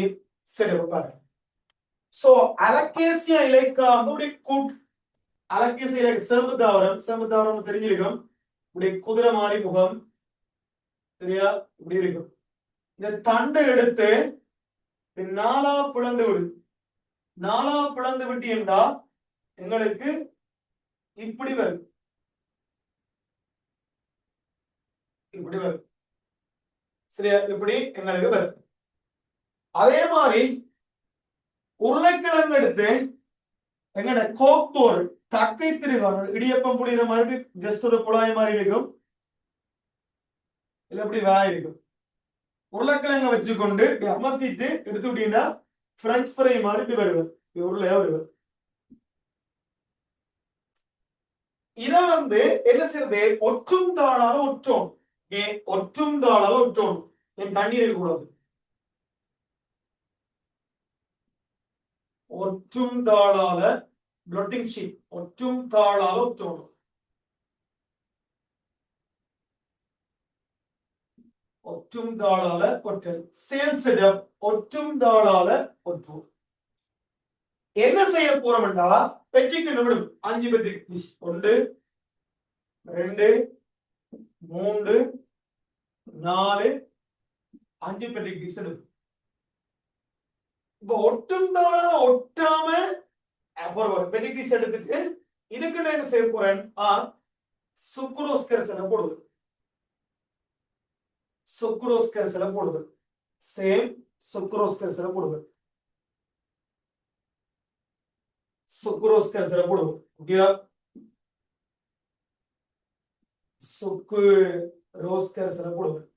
சரி பாருங்க. சோ அலகேசியா இலைக்காம்பு கூட்டு. அலகேசியா இலை செம்பு தாவரம். செம்பு தாவரம் தெரிஞ்சிருக்கும். இப்படி குதிரை மாதிரி முகம், சரியா? இப்படி இருக்கும். இந்த தண்டை எடுத்து நாலா பிளந்து விடு. நாலா பிளந்து விட்டு என்றா எங்களுக்கு இப்படி வரும். இப்படி வரும், சரியா? இப்படி எங்களுக்கு வரும். அதே மாதிரி உருளைக்கிழங்கு எடுத்து எங்கட கோப்போர் தக்கை திருவான இடியப்பம் புளிகிற மாதிரி ஜஸ்ட் ஒரு குழாய் மாதிரி இருக்கும். இல்ல எப்படி வேலை இருக்கும். உருளைக்கிழங்க வச்சுக்கொண்டு அமர்த்திட்டு எடுத்து விட்டீங்கன்னா பிரெஞ்ச் ஃப்ரை மாதிரி வருவது. உருளையா வருவது. இத என்ன செய்யறது? ஒற்றும் தாளால ஒற்றோம். ஒற்றும் தாளால ஒற்றோம். என் தண்ணீர் இருக்கக்கூடாது. ஒற்றும் தாளால blotting sheet. ஒற்றும் தாளால ஒற்றோம். ஒற்றும் தாளால ஒற்றல். Same setup. ஒற்றும் தாளால ஒற்றும். என்ன செய்ய போறோம்டா? பெட்டிக்கு நிமிடம் 5 பெட்டி. 1 2 3 4 5 பெட்டி டிஷ் எடுக்கும். இப்ப ஒட்டும் தாளால ஒட்டாம ஒரு பெட்டி டிஷ் எடுத்துட்டு இதுக்கு நான் என்ன செய்ய போறேன்? சுக்ரோஸ் கரைசலை போடுது. சுக்ரோஸ் கரைசலை போடுது. சேம் சுக்ரோஸ் கரைசலை போடுது. சுக்ரோஸ் கரைசலை போடுவோம். ஓகேயா? சுக்ரோஸ் கரைசலை போடுவேன்.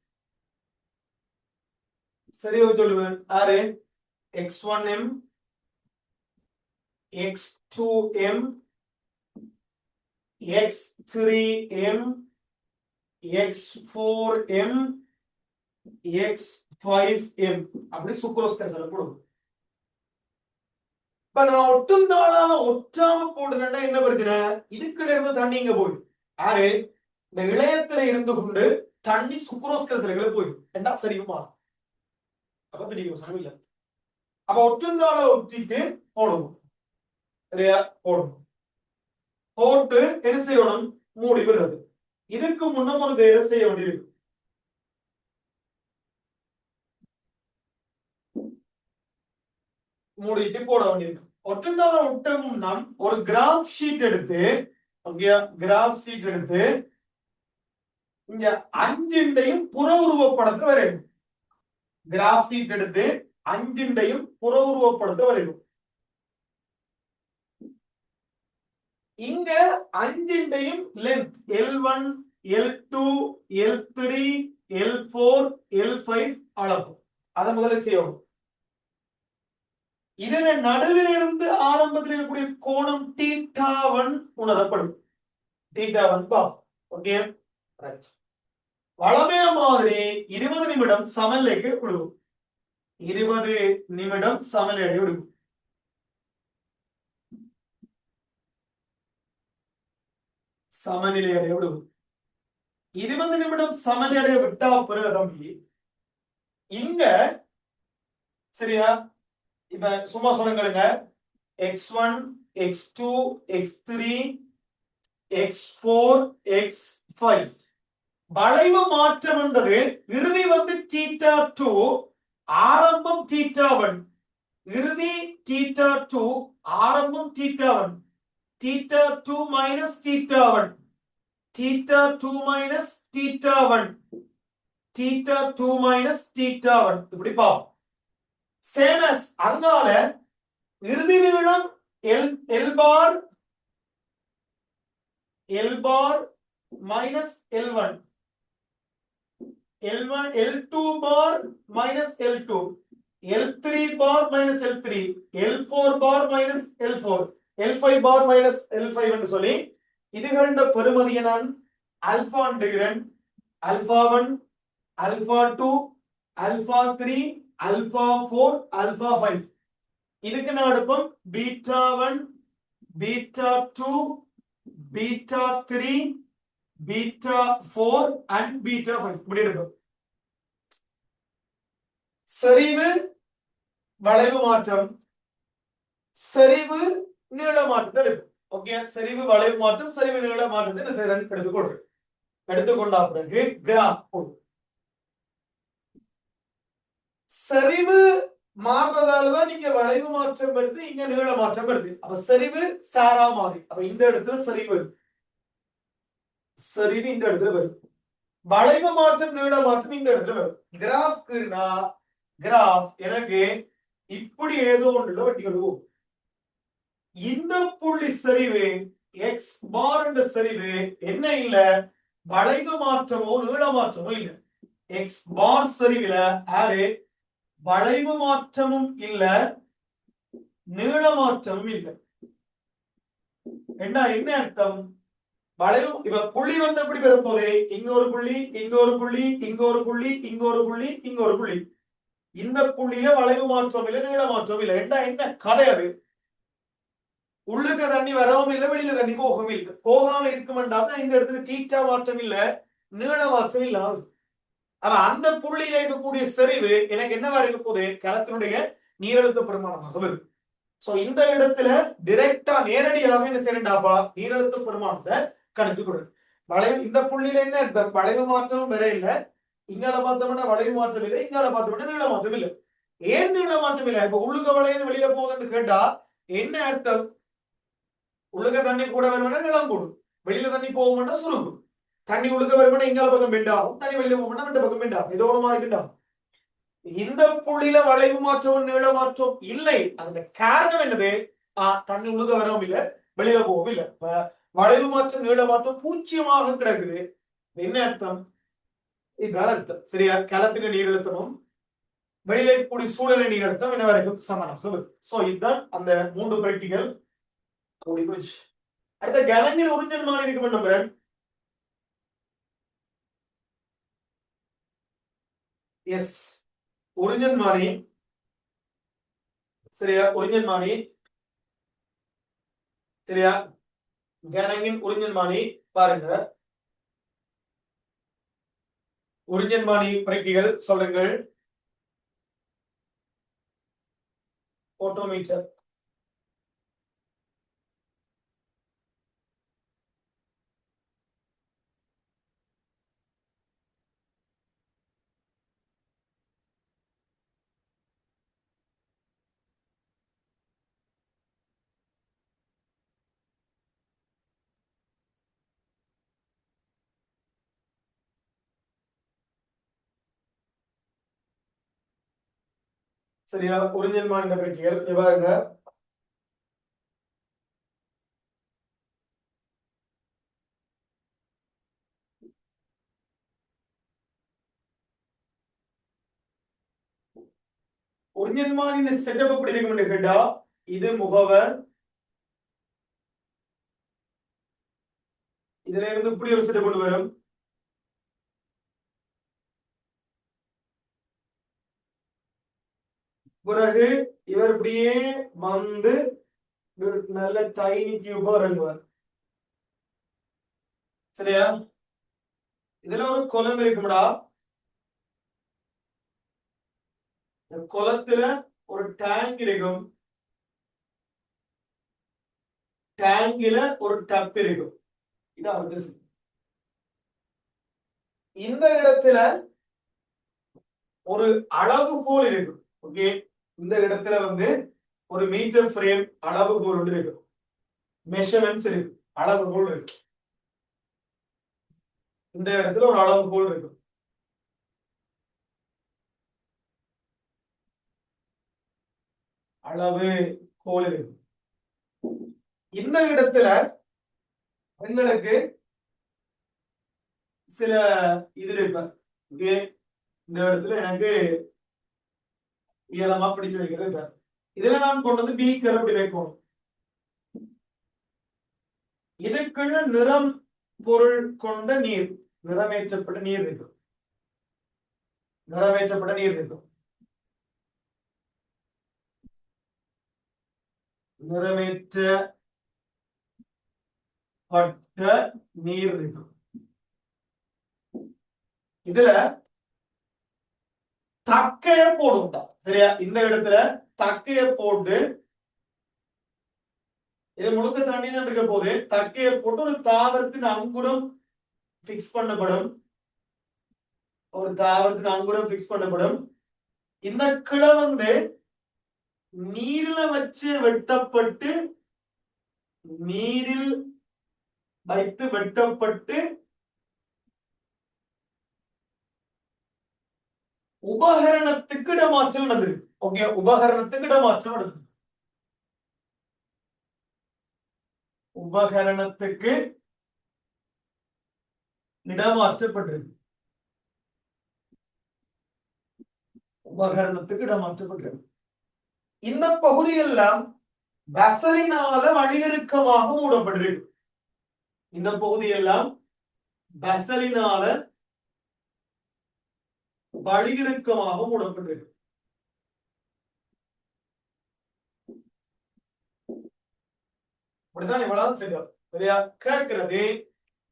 சரியா சொல்லுவேன். ஆறு x1m x2m x3m x4m x5m அப்படி சுக்ரோஸ் கரைசலை போடுவோம். இப்ப நான் ஒட்டும் தாளால ஒட்டாம போடுறேன்னா என்ன பிரச்சனை? இதுக்குள்ள இருந்து தண்ணி இங்க போயிடும். யாரு? இந்த இளையத்துல இருந்து கொண்டு தண்ணி சுக்ரோஸ் கரைசல்களை போயிடும். என்ன சரியுமா? அப்ப தெரியும் சமயம். அப்ப ஒட்டுந்தாள ஒட்டிட்டு போடணும். சரியா? போடணும். போட்டு என்ன செய்யணும்? மூடி விடுறது. இதுக்கு முன்னம் ஒரு வேலை செய்ய வேண்டியிருக்கு. மூடிட்டு போட வேண்டியிருக்கு. ஒட்டுந்தாள ஒட்ட முன்னம் ஒரு கிராஃப் ஷீட் எடுத்து, கிராஃப் ஷீட் எடுத்து இங்க 5 புற உருவப்படத்தை வரையும். கிராஃப் ஷீட் எடுத்து 5 புற உருவப்படத்தை வரையும். இங்க 5 length L1 L2 L3 L4 L5 அளவு. அதை முதல்ல செய்யணும். இதனை நடுவில் இருந்து ஆரம்பத்தில் இருக்கக்கூடிய கோணம் θ1 உணரப்படும். θ1 பா. Okay, right. வளமைய மாதிரி 20 நிமிடம் சமநிலைக்கு விடுவோம். 20 நிமிடம் சமநிலை விடுவோம். சமநிலையடைய விடுவோம். 20 நிமிடம் சமநிலையை விட்டா பிறகு தம்பி இங்க சரியா இப்ப சும்மா சொல்லுங்க x1 x2 x3 x4 x5 வளைவு மாற்றம் என்பது இறுதி வந்து θ2 ஆரம்பம் θ1 இறுதி θ2 ஆரம்பம் θ1 θ2 minus θ1 θ2 minus θ1 θ2 minus θ1 இப்படி பாப்போம் சேம் as அங்கால இறுதி நீளம் L bar minus L1 L2 bar minus L2 L3 bar minus L3 L4 bar minus L4 L5 bar minus L5 என்று சொல்லி இதுகளோட பெருமதியை நான் ஆல்பா எடுக்கிறேன் alpha 1 alpha 2 alpha 3 alpha 4 alpha 5 இதுக்கு நான் எடுப்போம் beta 1 beta 2 beta 3 beta 4 and beta 5 இப்படி எடுக்கும் செறிவு வளைவு மாற்றம் செறிவு நீள மாற்றத்தை எடுக்கும் ஓகே செறிவு வளைவு மாற்றம் செறிவு நீள மாற்றத்தை எடுத்துக்கொள்றேன் எடுத்துக்கொண்டா பிறகு கிராஃப் போடு செறிவு மாறுறதாலதான் நீங்க வளைவு மாற்றம் வருது இங்க நீள மாற்றம் வருது அப்ப செறிவு சாரா மாறி அப்ப இந்த இடத்துல செறிவு செறிவு இந்த இடத்துல வரும் வளைவு மாற்றம் நீள மாற்றம் இந்த இடத்துல வரும் கிராஃப்னா கிராஃப் எனக்கு இப்படி ஏதோ ஒன்றுல வெட்டி கொள்வோம் இந்த புள்ளி செறிவு எக்ஸ் பார் என்ற செறிவு என்ன இல்ல வளைவு மாற்றமோ நீள மாற்றமோ இல்ல எக்ஸ் பார் செறிவுல ஆறு வளைவு மாற்றமும் இல்ல நீள மாற்றமும் இல்ல என்ன அர்த்தம் வளைவு இப்ப புள்ளி வந்து எப்படி பெறும் போது இங்க ஒரு புள்ளி இங்க ஒரு புள்ளி இங்க ஒரு புள்ளி இங்க ஒரு புள்ளி இங்க ஒரு புள்ளி இந்த புள்ளியில வளைவு மாற்றம் இல்ல நீள மாற்றம் இல்ல என்ன கதை அது உள்ளுக்கு தண்ணி வரவும் இல்லை வெளியில தண்ணி போகவும் இல்லை போகாம இருக்குமென்றால் இந்த இடத்துல தீட்டா மாற்றம் இல்ல நீள மாற்றம் இல்ல அவ அந்த புள்ளியில இருக்கக்கூடிய செறிவு எனக்கு என்னவா இருக்க போது களத்தினுடைய நீரழுத்த பெருமானமாக வரும் சோ இந்த இடத்துல டிரெக்டா நேரடியாக என்ன செய்யண்டாப்பா நீரழுத்த பெருமானத்தை கணிச்சு கொடு வளைவு இந்த புள்ளியில என்ன அர்த்தம் வளைவு மாற்றமும் வேற இல்ல இங்கால பார்த்தோம்னா வளைவு மாற்றம் இல்லை இங்கால பார்த்தோம்னா நீள மாற்றம் இல்லை ஏன் நீள மாற்றம் இல்லை இப்ப உள்ளுக்க வளையுது வெளியில போகுதுன்னு கேட்டா என்ன அர்த்தம் உள்ளுக்க தண்ணி கூட வருமானா நிலம் கூடும் வெளியில தண்ணி போகும்னா சுருங்கும் தண்ணி உள்ளுக்க வருமானா இங்கால பக்கம் பெண்டாகும் தண்ணி வெளியில போகும்னா இந்த பக்கம் பெண்டாகும் இதோட மாதிரி பெண்டாகும் இந்த புள்ளியில வளைவு மாற்றம் நீள மாற்றம் இல்லை அதுல காரணம் என்னது தண்ணி உள்ளுக்க வரவும் இல்லை வெளியில போகவும் இல்லை வளைவு மாற்றம் நீள மாற்றம் பூச்சியமாக கிடக்குது என்ன அர்த்தம் இதுதான் அர்த்தம் சரியா களத்தின நீரழுத்தமும் வெளியில இருக்கக்கூடிய சூழலை நீரழுத்தம் என்ன வரைக்கும் சமனாக சோ இதுதான் அந்த 3 பிராக்டிகல் அடுத்த கணங்கில் உறிஞ்சல் மாறி இருக்கு நம்புறேன் எஸ் உறிஞ்சல் மாறி சரியா உறிஞ்சல் மாறி சரியா கணங்கின் உறிஞ்சல் மாறி பாருங்க உறிஞ்சல் மாறி பிராக்டிகல் சொல்லுங்கள் ஓட்டோமீட்டர் சரியா உறிஞ்சல் மாறின பிராக்டிகல் பாருங்க உறிஞ்சல் மாறின செட்டப் எப்படி இருக்கும்னு கேட்டா இது முகவர் இதுல இருந்து இப்படி ஒரு செட்டப் கொண்டு வரும் பிறகு இவர் இப்படியே வந்து நல்ல டைனி டியூபா இறங்குவார் சரியா இதுல ஒரு குளம் இருக்கும்டா குளத்துல ஒரு டேங்க் இருக்கும், டேங்கில ஒரு டப் இருக்கும். இது அவருக்கு இந்த இடத்துல ஒரு அளவுகோல் இருக்கும். ஓகே, இந்த இடத்துல வந்து ஒரு மீட்டர் ஃப்ரேம் அளவுகோல் ஒன்று இருக்கும், மெஷர்மெண்ட்ஸ் இருக்கு, அளவுகோல் இருக்கு. இந்த இடத்துல ஒரு அளவுகோல் இருக்கும். அளவு கோல் இருக்கு. இந்த இடத்துல எங்களுக்கு சில இது இருக்கு. ஓகே, இந்த இடத்துல எனக்கு உயரமா பிடிச்சு வைக்கிறது. இதுல நான் கொண்டு வந்து பீக்கர் அப்படி வைக்கணும். இதுக்குள்ள நிறம் பொருள் கொண்ட நீர், நிறமேற்றப்பட்ட நீர் இருக்கும், நிறமேற்றப்பட்ட நீர் இருக்கும், நிறமேற்றப்பட்ட நீர் இருக்கும். இதுல தக்கைய போடுவோம். சரியா, இந்த இடத்துல தக்கைய போட்டு இது முழுக்க தண்ணி தான் இருக்க போது தக்கைய போட்டு ஒரு தாவரத்தின் அங்குரம் பிக்ஸ் பண்ணப்படும், ஒரு தாவரத்தின் அங்குரம் பிக்ஸ் பண்ணப்படும். இந்த கிளை வந்து நீர்ல வச்சு வெட்டப்பட்டு, நீரில் வைத்து வெட்டப்பட்டு உபகரணத்துக்கு இடமாற்றம் நடந்தது. ஓகே, உபகரணத்துக்கு இடமாற்றம் நடந்தது, உபகரணத்துக்கு இடமாற்றப்பட்டிருக்கு, உபகரணத்துக்கு இடமாற்றப்பட்டிருக்கு. இந்த பகுதியெல்லாம் பசலினால வழியிறுக்கமாக மூடப்பட்டிருக்கு. இந்த பகுதியெல்லாம் பசலினால வழியிறுக்கமாக மூடப்பட்டிருக்கு. அப்படிதான் இவ்வளவு செய்யும். சரியா, கேட்கிறது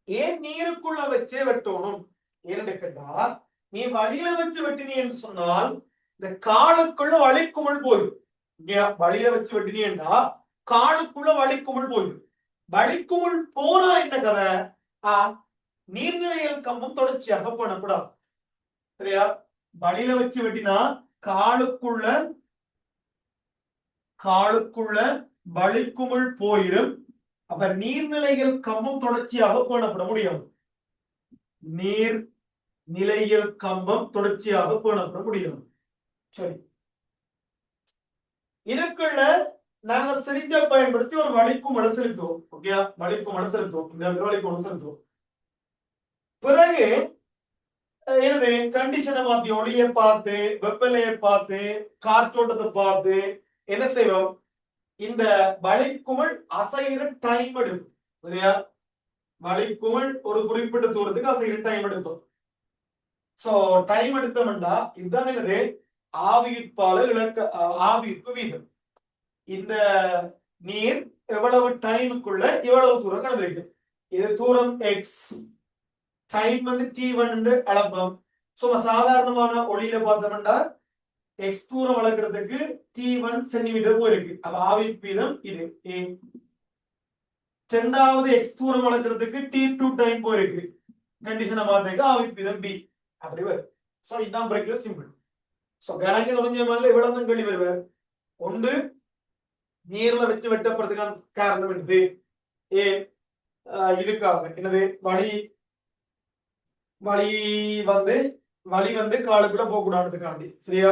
ஏன் நீருக்குள்ள வச்சே வெட்டணும் ஏன்னு கேட்டா, நீ வழியில வச்சு வெட்டினி என்று சொன்னால் இந்த காலுக்குள்ள வழிக்குமிழ் போயிடும். வழியில வச்சு வெட்டினீன்னா காலுக்குள்ள வழிக்குமிழ் போயிடும். வழிக்குமிழ் போனா என்ன கதை, நீர்நிலைகள் கம்பம் தொடர்ச்சியாக பண்ணக்கூடாது. சரியா, வழியில வச்சு வெட்டினா காலுக்குள்ள காலுக்குள்ள வழிக்குமிழ் போயிடும். அப்ப நீர்நிலைகள் கம்பம் தொடர்ச்சியாக பேணப்பட முடியும், நீர் நிலையியல் கம்பம் தொடர்ச்சியாக பேணப்பட முடியும். சரி, இதுக்குள்ள நாங்க சிரிஞ்ச பயன்படுத்தி ஒரு வலிக்கும் செலுத்துவோம். ஓகே, வலிக்கும் செலுத்துவோம், இந்த இடத்துல வலிக்கும் செலுத்துவோம். பிறகு எனது கண்டிஷனை மாத்தி, ஒளியை பார்த்து, வெப்பநிலையை பார்த்து, காற்றோட்டத்தை பார்த்து என்ன செய்வோம், இந்த வலிக்குமிழ் அசைகிற டைம் எடுக்கும். சரியா, வலிக்குமிழ் ஒரு குறிப்பிட்ட தூரத்துக்கு அசைகிற டைம் எடுக்கும். சோ டைம் எடுத்தோம்னா இதுதான் என்னது, ஆவியிற்பால இலக்க ஆவியிற்கு வீதம். இந்த நீர் எவ்வளவு டைமுக்குள்ள எவ்வளவு தூரம் கடந்திருக்கு, இது தூரம் எக்ஸ், டைம் வந்து t1 என்று அளப்போம். சும்மா சாதாரணமான ஒளியில பார்த்தோம்னா எக்ஸ் தூரம் அளக்கிறதுக்கு t1 சென்டிமீட்டர் போயிருக்கு. அப்ப ஆவியிற்கு வீதம் இது a. இரண்டாவது எக்ஸ் தூரம் அளக்கிறதுக்கு t2 டைம் போயிருக்கு, கண்டிஷனை பார்த்ததுக்கு ஆவியிற்கு வீதம் b. அப்படி வரும். சோ இதான் பிரேக்ல சிம்பிள். சோ கணக்கு நுழைஞ்ச மாதிரி இவ்வளவு தான் கேள்வி வருவார். ஒன்று நீர்ல வச்சு வெட்டப்படுறதுக்கான காரணம் என்னது, ஏ இதுக்காக என்னது, வழி வழி வந்து வழி வந்து காலுக்குள்ள போக கூடாதுக்காண்டி. சரியா,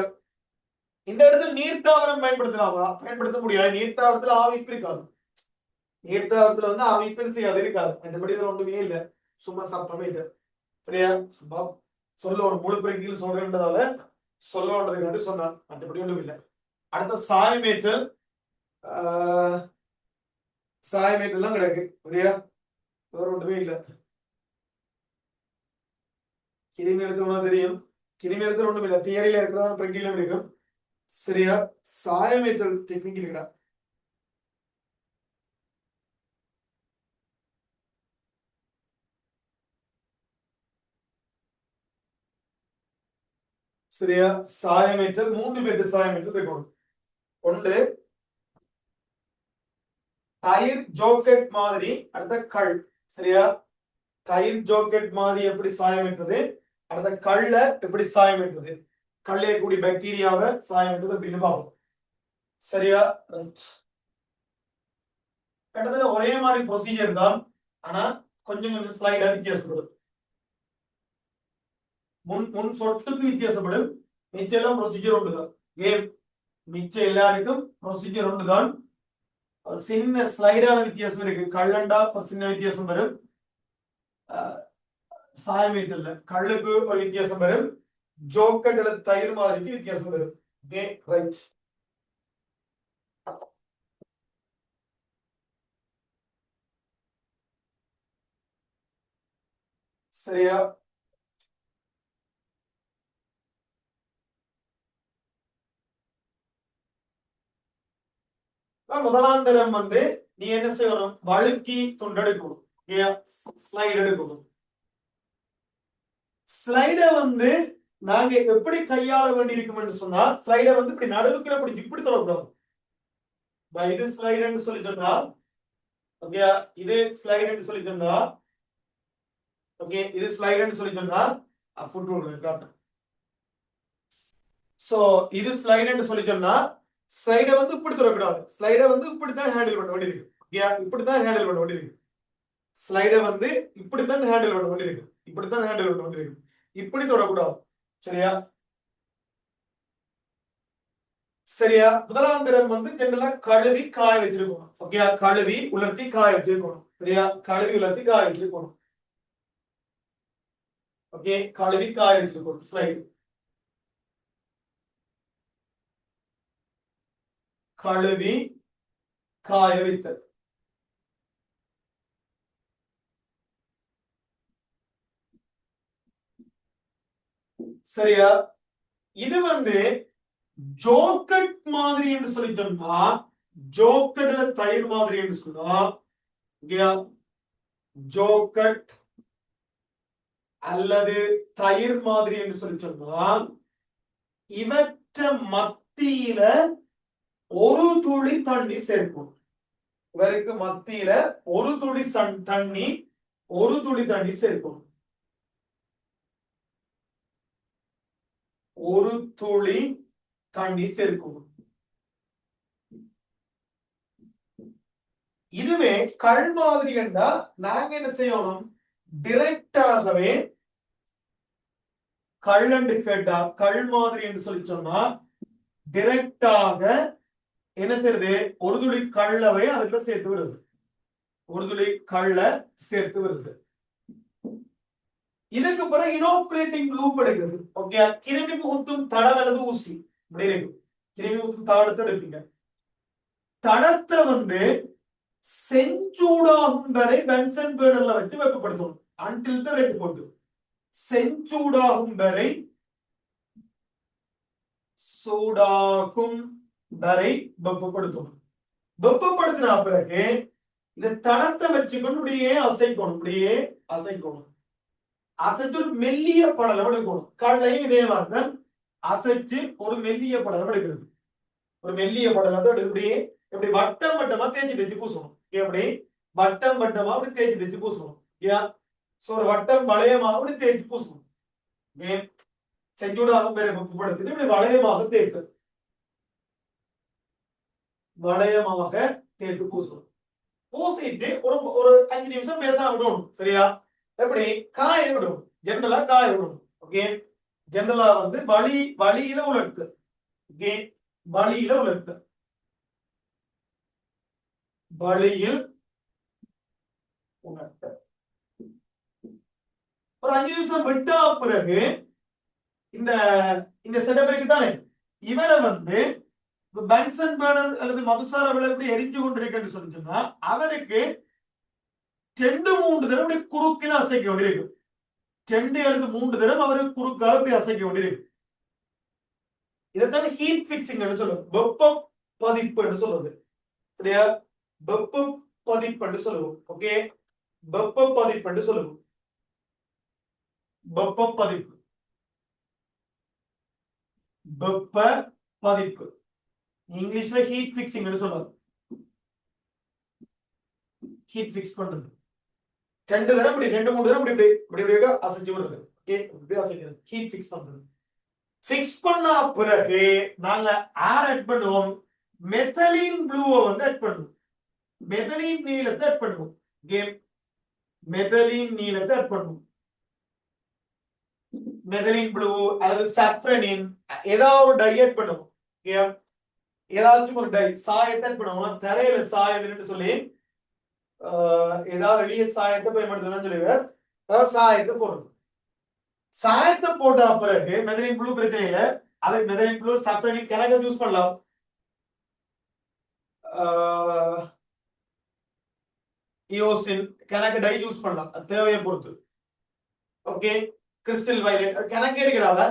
இந்த இடத்துல நீர்த்தாவரம் பயன்படுத்தலாமா, பயன்படுத்த முடியாது. நீர்த்தாவரத்துல ஆவிப்பு இருக்காது, நீர்த்தாவரத்துல வந்து ஆவிப்பு செய்யாது, இருக்காது. மற்றபடி இதுல ஒன்றுமே இல்லை, சும்மா சப்பமே இல்லை. சரியா, சும்மா சொல்ல முழு பிறகு சொல்றதால சொல்ல வேண்டதுக்காண்டி சொன்னான், மற்றபடி ஒன்றும் இல்லை. அடுத்த சாய்மேற்றல், சாய்மேற்றல் கிடக்கு. சரியா, வேற ஒன்றுமே இல்லை. கிருமி எழுத்து தெரியும், கிருமி எழுத்து ஒன்றும் இல்லை, தியரியில இருக்கிறதா பிரெக்டிலும் இருக்கும். சரியா, சாயமேற்றல் டெக்னிக் இருக்குடா. சரியா? சாயமேற்றல் 3 பேருக்கு சாயமேற்றல் இருக்கணும். ஒன்று தயிர் ஜோக்கெட் மாதிரி, அடுத்த கள். சரியா? தயிர் ஜோக்கெட் மாதிரி எப்படி சாயமேற்றது, அடுத்த கல்ல எப்படி சாயமேற்றது, கல்ல இருக்கக்கூடிய பாக்டீரியாவை சாயமேற்றது அப்படின்னு பார்ப்போம். சரியா? கிட்டத்தட்ட ஒரே மாதிரி ப்ரொசீஜர் தான், ஆனா கொஞ்சம் கொஞ்சம் ஸ்லைடா வித்தியாசப்படும். முன் சொட்டுக்கு வித்தியாசப்படும், மிச்ச எல்லாம் ப்ரொசீஜர் ஒன்றுதான். கேம் மிச்ச எல்லாருக்கும் ப்ரொசீஜர் ஒன்றுதான். ஒரு சின்ன ஸ்லைடான வித்தியாசம் இருக்கு. கல்லண்டா ஒரு சின்ன வித்தியாசம் வரும், சாயமேற்றல்ல கல்லுக்கு ஒரு வித்தியாசம் வரும், ஜோக்கெட் அல்லது தயிர் மாதிரிக்கு வித்தியாசம் வரும். ரைட். சரியா? முதலாந்தரம் வந்து நீ என்ன செய்யணும், வழுக்கி துண்டெடுக்கணும். ஸ்லைடு எடுக்கணும். ஸ்லைட வந்து நாங்க எப்படி கையாள வேண்டி இருக்கும் சொன்னா, ஸ்லைட வந்து இப்படி நடுவுக்குள்ள இப்படி தொடக்கூடாது. இது ஸ்லைடுன்னு சொல்லி சொன்னா, ஓகே, இது ஸ்லைடுன்னு சொல்லி சொன்னா, ஓகே, இது ஸ்லைடுன்னு சொல்லி சொன்னா ஃபுட் ரூல் காட்டும். சோ இது ஸ்லைடுன்னு சொல்லி சொன்னா, ஸ்லைட வந்து இப்படி தொடக்கூடாது. ஸ்லைட வந்து இப்படித்தான் ஹேண்டில் பண்ண வேண்டியிருக்கு. ஓகே, இப்படித்தான் ஹேண்டில் பண்ண வேண்டியிருக்கு. ஸ்லைட வந்து இப்படித்தான் ஹேண்டில் பண்ண வேண்டியிருக்கு. இப்படித்தான் ஹேண்டில் பண்ண வேண்டியிருக்கு. இப்படி தொடக்கூடாது. சரியா? சரியா? முதலாந்தரம் வந்து ஜெனரலா கழுவி காய வச்சிருக்கணும். ஓகே, கழுவி உலர்த்தி காய வச்சிருக்கணும். சரியா? கழுவி உலர்த்தி காய வச்சிருக்கணும். ஓகே, கழுவி காய வச்சிருக்கணும். ஸ்லைடு கழுவி காய வைத்தல். சரியா? இது வந்து ஜோக்கட் மாதிரி என்று சொல்லி சொன்னா, ஜோக்கட்ல தயிர் மாதிரி என்று சொன்னா, ஜோக்கட் அல்லது தயிர் மாதிரி என்று சொல்லி சொன்னால், இவற்ற மத்தியில ஒரு துளி தண்ணி சேர்க்கும். இவருக்கு மத்தியில ஒரு துளி தண்ணி, ஒரு துளி தண்ணி சேர்க்கும். ஒரு துளி தண்ணி சேர்க்கும். இதுவே கள் மாதிரி என்றா நாங்க என்ன செய்யணும், டிரெக்டாகவே கள்ளண்டு கேட்டா, கள் மாதிரி என்று சொல்லி சொன்னா டிரெக்டாக என்ன செய்யறது, ஒரு துளி கள்ளவை அதுக்குள்ள சேர்த்து வருது. ஒரு துளி கள்ள சேர்த்து வருது. இதுக்கு பிறகு இனோகுலேட்டிங் லூப் எடுக்கிறது. ஓகே, கிருமி புகுத்தும் தடம் அல்லது ஊசி இப்படி இருக்கு. கிருமி புகுத்தும் தடத்தை எடுப்பீங்க. தடத்தை வந்து செஞ்சூடாகும் வரை பென்சன் பேர்னர்ல வச்சு வெப்பப்படுத்தணும். அன்டில் த ரெட் போட்டு செஞ்சூடாகும் வரை, சூடாகும் வரை வெப்பப்படுத்தணும். வெப்பப்படுத்தின பிறகு இந்த தடத்தை வச்சுக்கொண்டு இப்படியே அசைக்கணும். இப்படியே அசைக்கணும். அசைச்சு ஒரு மெல்லிய படலம் எடுக்கணும். கல்லையும் இதே மாதிரிதான் அசைச்சு ஒரு மெல்லிய படலம் எடுக்கிறது. ஒரு மெல்லிய படலத்தை இப்படியே எப்படி வட்டம் வட்டமா தேய்ச்சி தேய்ச்சி பூசணும். எப்படி வட்டம் வட்டமா அப்படி தேய்ச்சி தேய்ச்சி பூசணும். ஒரு வட்டம் வளையமாக அப்படி தேய்ச்சி பூசணும். செஞ்சூடாகும் பேரை வெப்பப்படுத்திட்டு இப்படி வளையமாக தேய்த்து, வளையமாக தேய்த்து பூசணும். பூசிட்டு ஒரு ஒரு 5 நிமிஷம் பேசாம விடணும். சரியா? எப்படி காய விடும், ஜெனரலா காய விடும். ஓகே, ஜெனரலா வந்து வழியில உலர்த்து. ஓகே, வழியில உலர்த்து, வழியில் உணர்த்த. ஒரு 5 நிமிஷம் விட்டா பிறகு இந்த இந்த செட்டப் தானே, இவரை வந்து பென்சன் பேர்னர் அல்லது மதுசார விளக்கு எரிஞ்சு கொண்டிருக்குன்னு சொல்லி சொன்னா, அவருக்கு 2-3 தடவை குறுக்கில அசைக்க வேண்டியிருக்கு. 2 அல்லது 3 தடவை அவருக்கு குறுக்கால இப்படி அசைக்க வேண்டியிருக்கு. இதைத்தான் ஹீட் பிக்சிங் சொல்லுவோம், வெப்ப பதிப்பு சொல்றது. சரியா? வெப்ப பதிப்பு சொல்லுவோம். ஓகே, வெப்ப பதிப்பு சொல்லுவோம். வெப்ப பதிப்பு. வெப்ப பதிப்பு. இங்கிலீஷ்ல ஹீட் பிக்சிங் சொல்லுவாங்க. ஹீட் பிக்ஸ் பண்றது. 2 தடவை இப்படி 2-3 தடவை இப்படி இப்படி இப்படி அசைச்சு விடுறது. ஓகே, இப்படி அசைக்கிறது. ஹீட் பிக்ஸ் பண்றது. பிக்ஸ் பண்ண பிறகு நாங்க ஆட் பண்ணுவோம். மெத்தலின் ப்ளூவை வந்து ஆட் பண்ணுவோம். மெத்தலின் நீலத்தை ஆட் பண்ணுவோம். கேம் மெத்தலின் நீலத்தை ஆட் பண்ணுவோம். மெதலின் ப்ளூ அல்லது சஃப்ரனின் ஏதாவது ஒரு டை ஆட் பண்ணுவோம். ஏதாச்சும் ஒரு டை சாயத்தை ஆட் பண்ணுவோம். தரையில சாயம் சொல்லி ஏதாவது எளிய சாயத்தை பயன்படுத்தணும்னு சொல்லுவார். சாயத்தை போடுறது. சாயத்தை போட்ட பிறகு மெதலின் ப்ளூ பிரச்சனை இல்லை. அதை மெதலின் ப்ளூ சஃப்ரனின் கணக்கு யூஸ் பண்ணலாம். யோசின் கணக்கு டை யூஸ் பண்ணலாம், தேவையை பொறுத்து. ஓகே, கிறிஸ்டல் வயலட் கணக்கு இருக்கிறாங்க.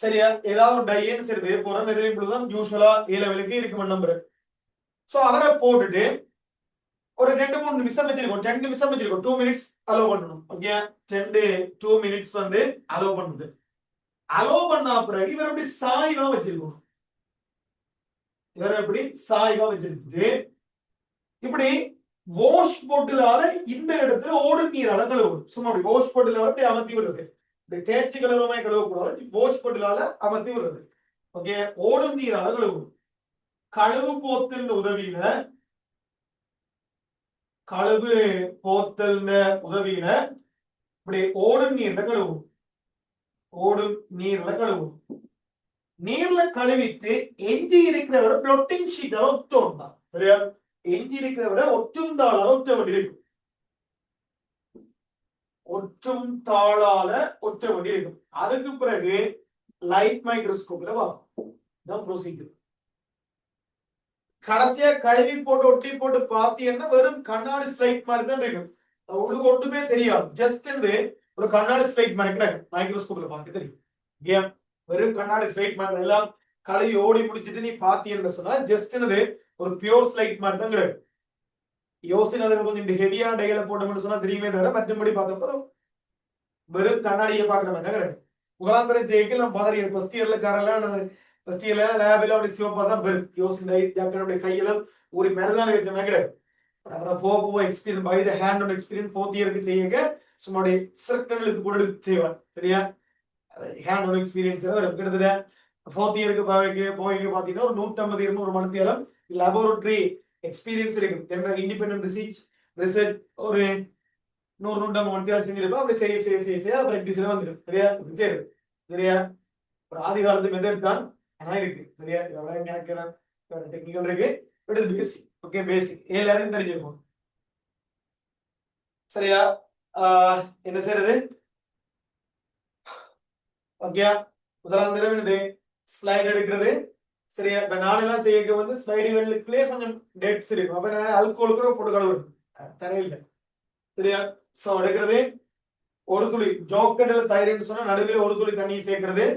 சரியா, ஏதாவது ஒரு டைன்னு சரி போற மெதலின் ப்ளூ தான் யூஸ்வலா ஏ லெவலுக்கு இருக்கும் நம்பர். சோ அவரை போட்டுட்டு ஒரு 2-3 நிமிஷம் வச்சிருக்கோம். 10 நிமிஷம் வச்சிருக்கோம். 2 மினிட்ஸ் அலோவ் பண்ணணும். ஓகே, 2 மினிட்ஸ் வந்து அலோவ் பண்ணுது. அலோவ் பண்ண பிறகு இவர் எப்படி சாய்வா வச்சிருக்கணும். இவர் எப்படி சாய்வா வச்சிருக்கு. இப்படி வாஷ் பொட்டிலால இந்த இடத்துல ஓடும் நீரால கழுவணும். சும்மா அப்படி வாஷ் பொட்டிலால அப்படி அமர்த்தி விடுறது. இப்படி தேய்ச்சி கழுவுறமாய் கழுவக்கூடாது. வாஷ் பொட்டிலால அமர்த்தி விடுறது. ஓகே, ஓடும் நீரால கழுவணும். கழுவு போத்தல் உதவியில இப்படி ஓடும் நீர்ல கழுவும். ஓடும் நீர்ல கழுவும். நீர்ல கழுவிட்டு எஞ்சி இருக்கிறவரை பிளொட்டிங் ஷீட்டால ஒட்டணும் தான். சரியா, எஞ்சி இருக்கிறவரை ஒற்றும் தாளால ஒட்ட வேண்டியிருக்கும். ஒற்றும் தாளால ஒட்ட வேண்டியிருக்கும். அதுக்கு பிறகு லைட் மைக்ரோஸ்கோப்ல பார்ப்போம். ப்ரொசீஜர். கடைசியா கழுவி போட்டு ஒட்டி போட்டு பார்த்தீங்கன்னா வெறும் கண்ணாடி ஸ்லைட் மாதிரி தான் இருக்கும். உங்களுக்கு ஒன்றுமே தெரியாது. ஜஸ்ட் ஒரு கண்ணாடி ஸ்லைட் மாதிரி கிடைக்கும். மைக்ரோஸ்கோப்ல பார்க்க தெரியும். கேம் வெறும் கண்ணாடி ஸ்லைட் மாதிரி எல்லாம் கழுவி ஓடி முடிச்சுட்டு நீ பாத்தீங்கன்னு சொன்னா ஜஸ்ட் ஒரு பியூர் ஸ்லைட் மாதிரி தான் கிடைக்கும். யோசனை கொஞ்சம் ஹெவியா டைல போட்டோம்னு சொன்னா தெரியுமே தவிர மற்றபடி பார்த்தப்போ வெறும் கண்ணாடியை பாக்குற மாதிரி தான் கிடைக்கும். உதாரணம் ஜெயிக்கல் நம்ம பாத்திர ஃபர்ஸ்ட் இயர்ல காரெல்லாம் ஃபர்ஸ்ட் இயர்ல லேபில் அப்படி சிவப்பா தான் பெரும் யோசனை ஜாக்கனுடைய கையெல்லாம் ஒரு மருதான வச்ச மாதிரி கிடையாது. அப்புறம் போக experience by the hand on experience 4th இயருக்கு செய்ய சும்மா சர்க்கிளுக்கு போட்டு செய்வார். சரியா, ஹேண்ட் ஆன் எக்ஸ்பீரியன்ஸ் கிட்டத்தட்ட 4th இயருக்கு போய் பாத்தீங்கன்னா ஒரு 150-200 மணி நேரம் லேபோரட்டரி எக்ஸ்பீரியன்ஸ் இருக்கு. இண்டிபெண்டன்ட் ரிசர்ச் ஒரு 100-150 மணி நேரம் செஞ்சிருப்போம். அப்படி செய்ய பிராக்டிஸ்ல வந்துடும். சரியா, சரி சரியா, ஒரு ஆதி காலத்து மெத்தட் தான் ஆனா இருக்கு. சரியா, இதோட எனக்கு டெக்னிக்கல் இருக்கு. பட் இது பேசிக். ஓகே, பேசிக் எல்லாரும் தெரிஞ்சிருக்கும். சரியா, என்ன செய்யறது? ஓகே, முதலாம் தடவை என்னது ஸ்லைடு எடுக்கிறது. சரியா, இப்ப நானெல்லாம் செய்ய வந்து ஸ்லைடுகளுக்குள்ளே கொஞ்சம் டேட்ஸ் இருக்கும். அப்ப நான் அல்கோலுக்கு போட்டு கழுவுறேன் தரையில. சரியா, சோ எடுக்கிறது ஒரு துளி ஜோக்கெட்ல தயிர்னு சொன்னா நடுவில் ஒரு துளி தண்ணி சேர்க்கிறது.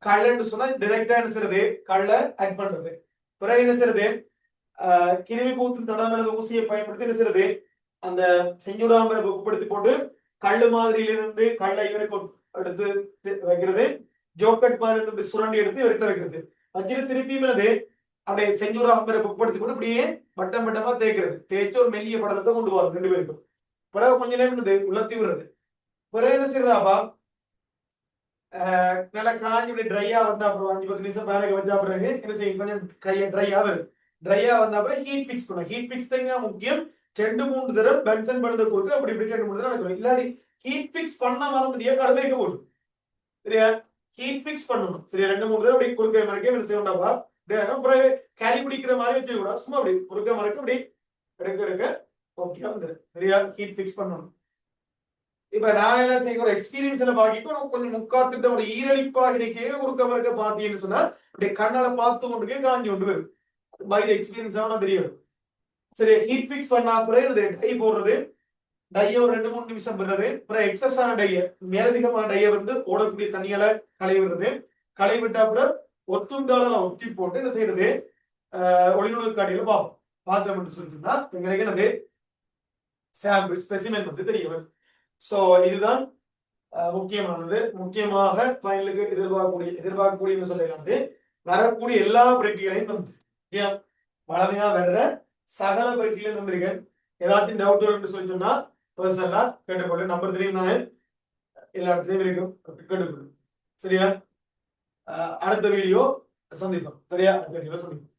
கல்லன்னு சொன்னா டைரக்டா என்ன செய்யறது, கல்ல ஆட் பண்றது. பிறகு என்ன செய்யறது, கிருமி பூத்து தடவை ஊசியை பயன்படுத்தி என்ன செய்யறது, அந்த செஞ்சுடாம்பரை உட்படுத்தி போட்டு கல்லு மாதிரியிலிருந்து கல்லை இவருக்கு எடுத்து வைக்கிறது. ஜோக்கட் மாதிரி இருந்து சுரண்டி எடுத்து இவருக்கு வைக்கிறது. வச்சுட்டு திருப்பியும் என்னது அப்படியே செஞ்சுடாம்பரை உட்படுத்தி போட்டு இப்படியே வட்டம் வட்டமா தேய்க்கிறது. தேய்ச்சி ஒரு மெல்லிய படலத்தை கொண்டு வரும் 2 பேருக்கும். பிறகு கொஞ்ச நேரம் என்னது உலர்த்தி விடுறது. பிறகு என்ன செய்யறதாப்பா, நல்லா காஞ்சி இப்படி ட்ரையா வந்தா அப்புறம் 5-10 நிமிஷம் மேலே வச்சா பிறகு என்ன செய்யும், கொஞ்சம் கையை ட்ரையா வரும். ட்ரையா வந்தா அப்புறம் ஹீட் ஃபிக்ஸ் பண்ணும். ஹீட் ஃபிக்ஸ் தான் முக்கியம். 2-3 தடவை பென்சன் பண்ணது கொடுத்து அப்படி இப்படி 2-3 தடவை நடக்கும். இல்லாடி ஹீட் ஃபிக்ஸ் பண்ண மறந்துட்டியா கடுமைக்க போடும். சரியா, ஹீட் ஃபிக்ஸ் பண்ணணும். சரியா, 2-3 தடவை அப்படி குறுக்க மறைக்க என்ன செய்யண்டாப்பா, அப்புறம் கறி பிடிக்கிற மாதிரி வச்சுக்கூடாது. சும்மா அப்படி குறுக்க மறைக்க அப்படி எடுக்க ஓகே வந்துடும். சரியா, ஹீட் ஃபிக்ஸ் பண்ணணும். இப்ப நான் என்ன செய்ய ஒரு எக்ஸ்பீரியன்ஸ்ல பாக்கிக்கும் கொஞ்சம் முக்காத்துட்ட ஒரு ஈரழிப்பாக இருக்கே குறுக்க மறுக்க பாத்தீங்கன்னு சொன்னா அப்படியே கண்ணால பார்த்து கொண்டு காஞ்சி கொண்டு வரும். பை த எக்ஸ்பீரியன்ஸ் தெரியும். சரி, ஹீட் ஃபிக்ஸ் பண்ணா பிறகு டை போடுறது. டைய ஒரு 2-3 நிமிஷம் விடுறது. அப்புறம் எக்ஸஸ் ஆன டைய மேலதிகமான டைய வந்து ஓடக்கூடிய தண்ணியால களைவிடுறது. களைவிட்டா அப்புறம் ஒத்துந்தால ஒட்டி போட்டு என்ன செய்யறது, ஒளிநுழு காட்டியில பார்ப்போம். பார்த்தோம்னு சொல்லிட்டோம்னா எங்களுக்கு என்னது சாம்பிள் ஸ்பெசிமென் வந்து தெரிய வரும். சோ இதுதான் முக்கியமானது. முக்கியமாக ஃபைனலுக்கு எதிர்பார்க்கக்கூடிய சொல்லிக்காது வரக்கூடிய எல்லா பிரட்டிகளையும் தந்து ஏன் வளமையா வர்ற சகல பிரட்டிகளையும் தந்திருக்கேன். ஏதாச்சும் டவுட் என்று சொல்லி சொன்னா பர்சனலா கேட்டுக்கொள்ளு. நம்பர் 3 தானே எல்லா இடத்துலயும் இருக்கும், கேட்டுக்கொள்ளு. சரியா? அடுத்த வீடியோ சந்திப்போம். சரியா? அடுத்த வீடியோ சந்திப்போம்.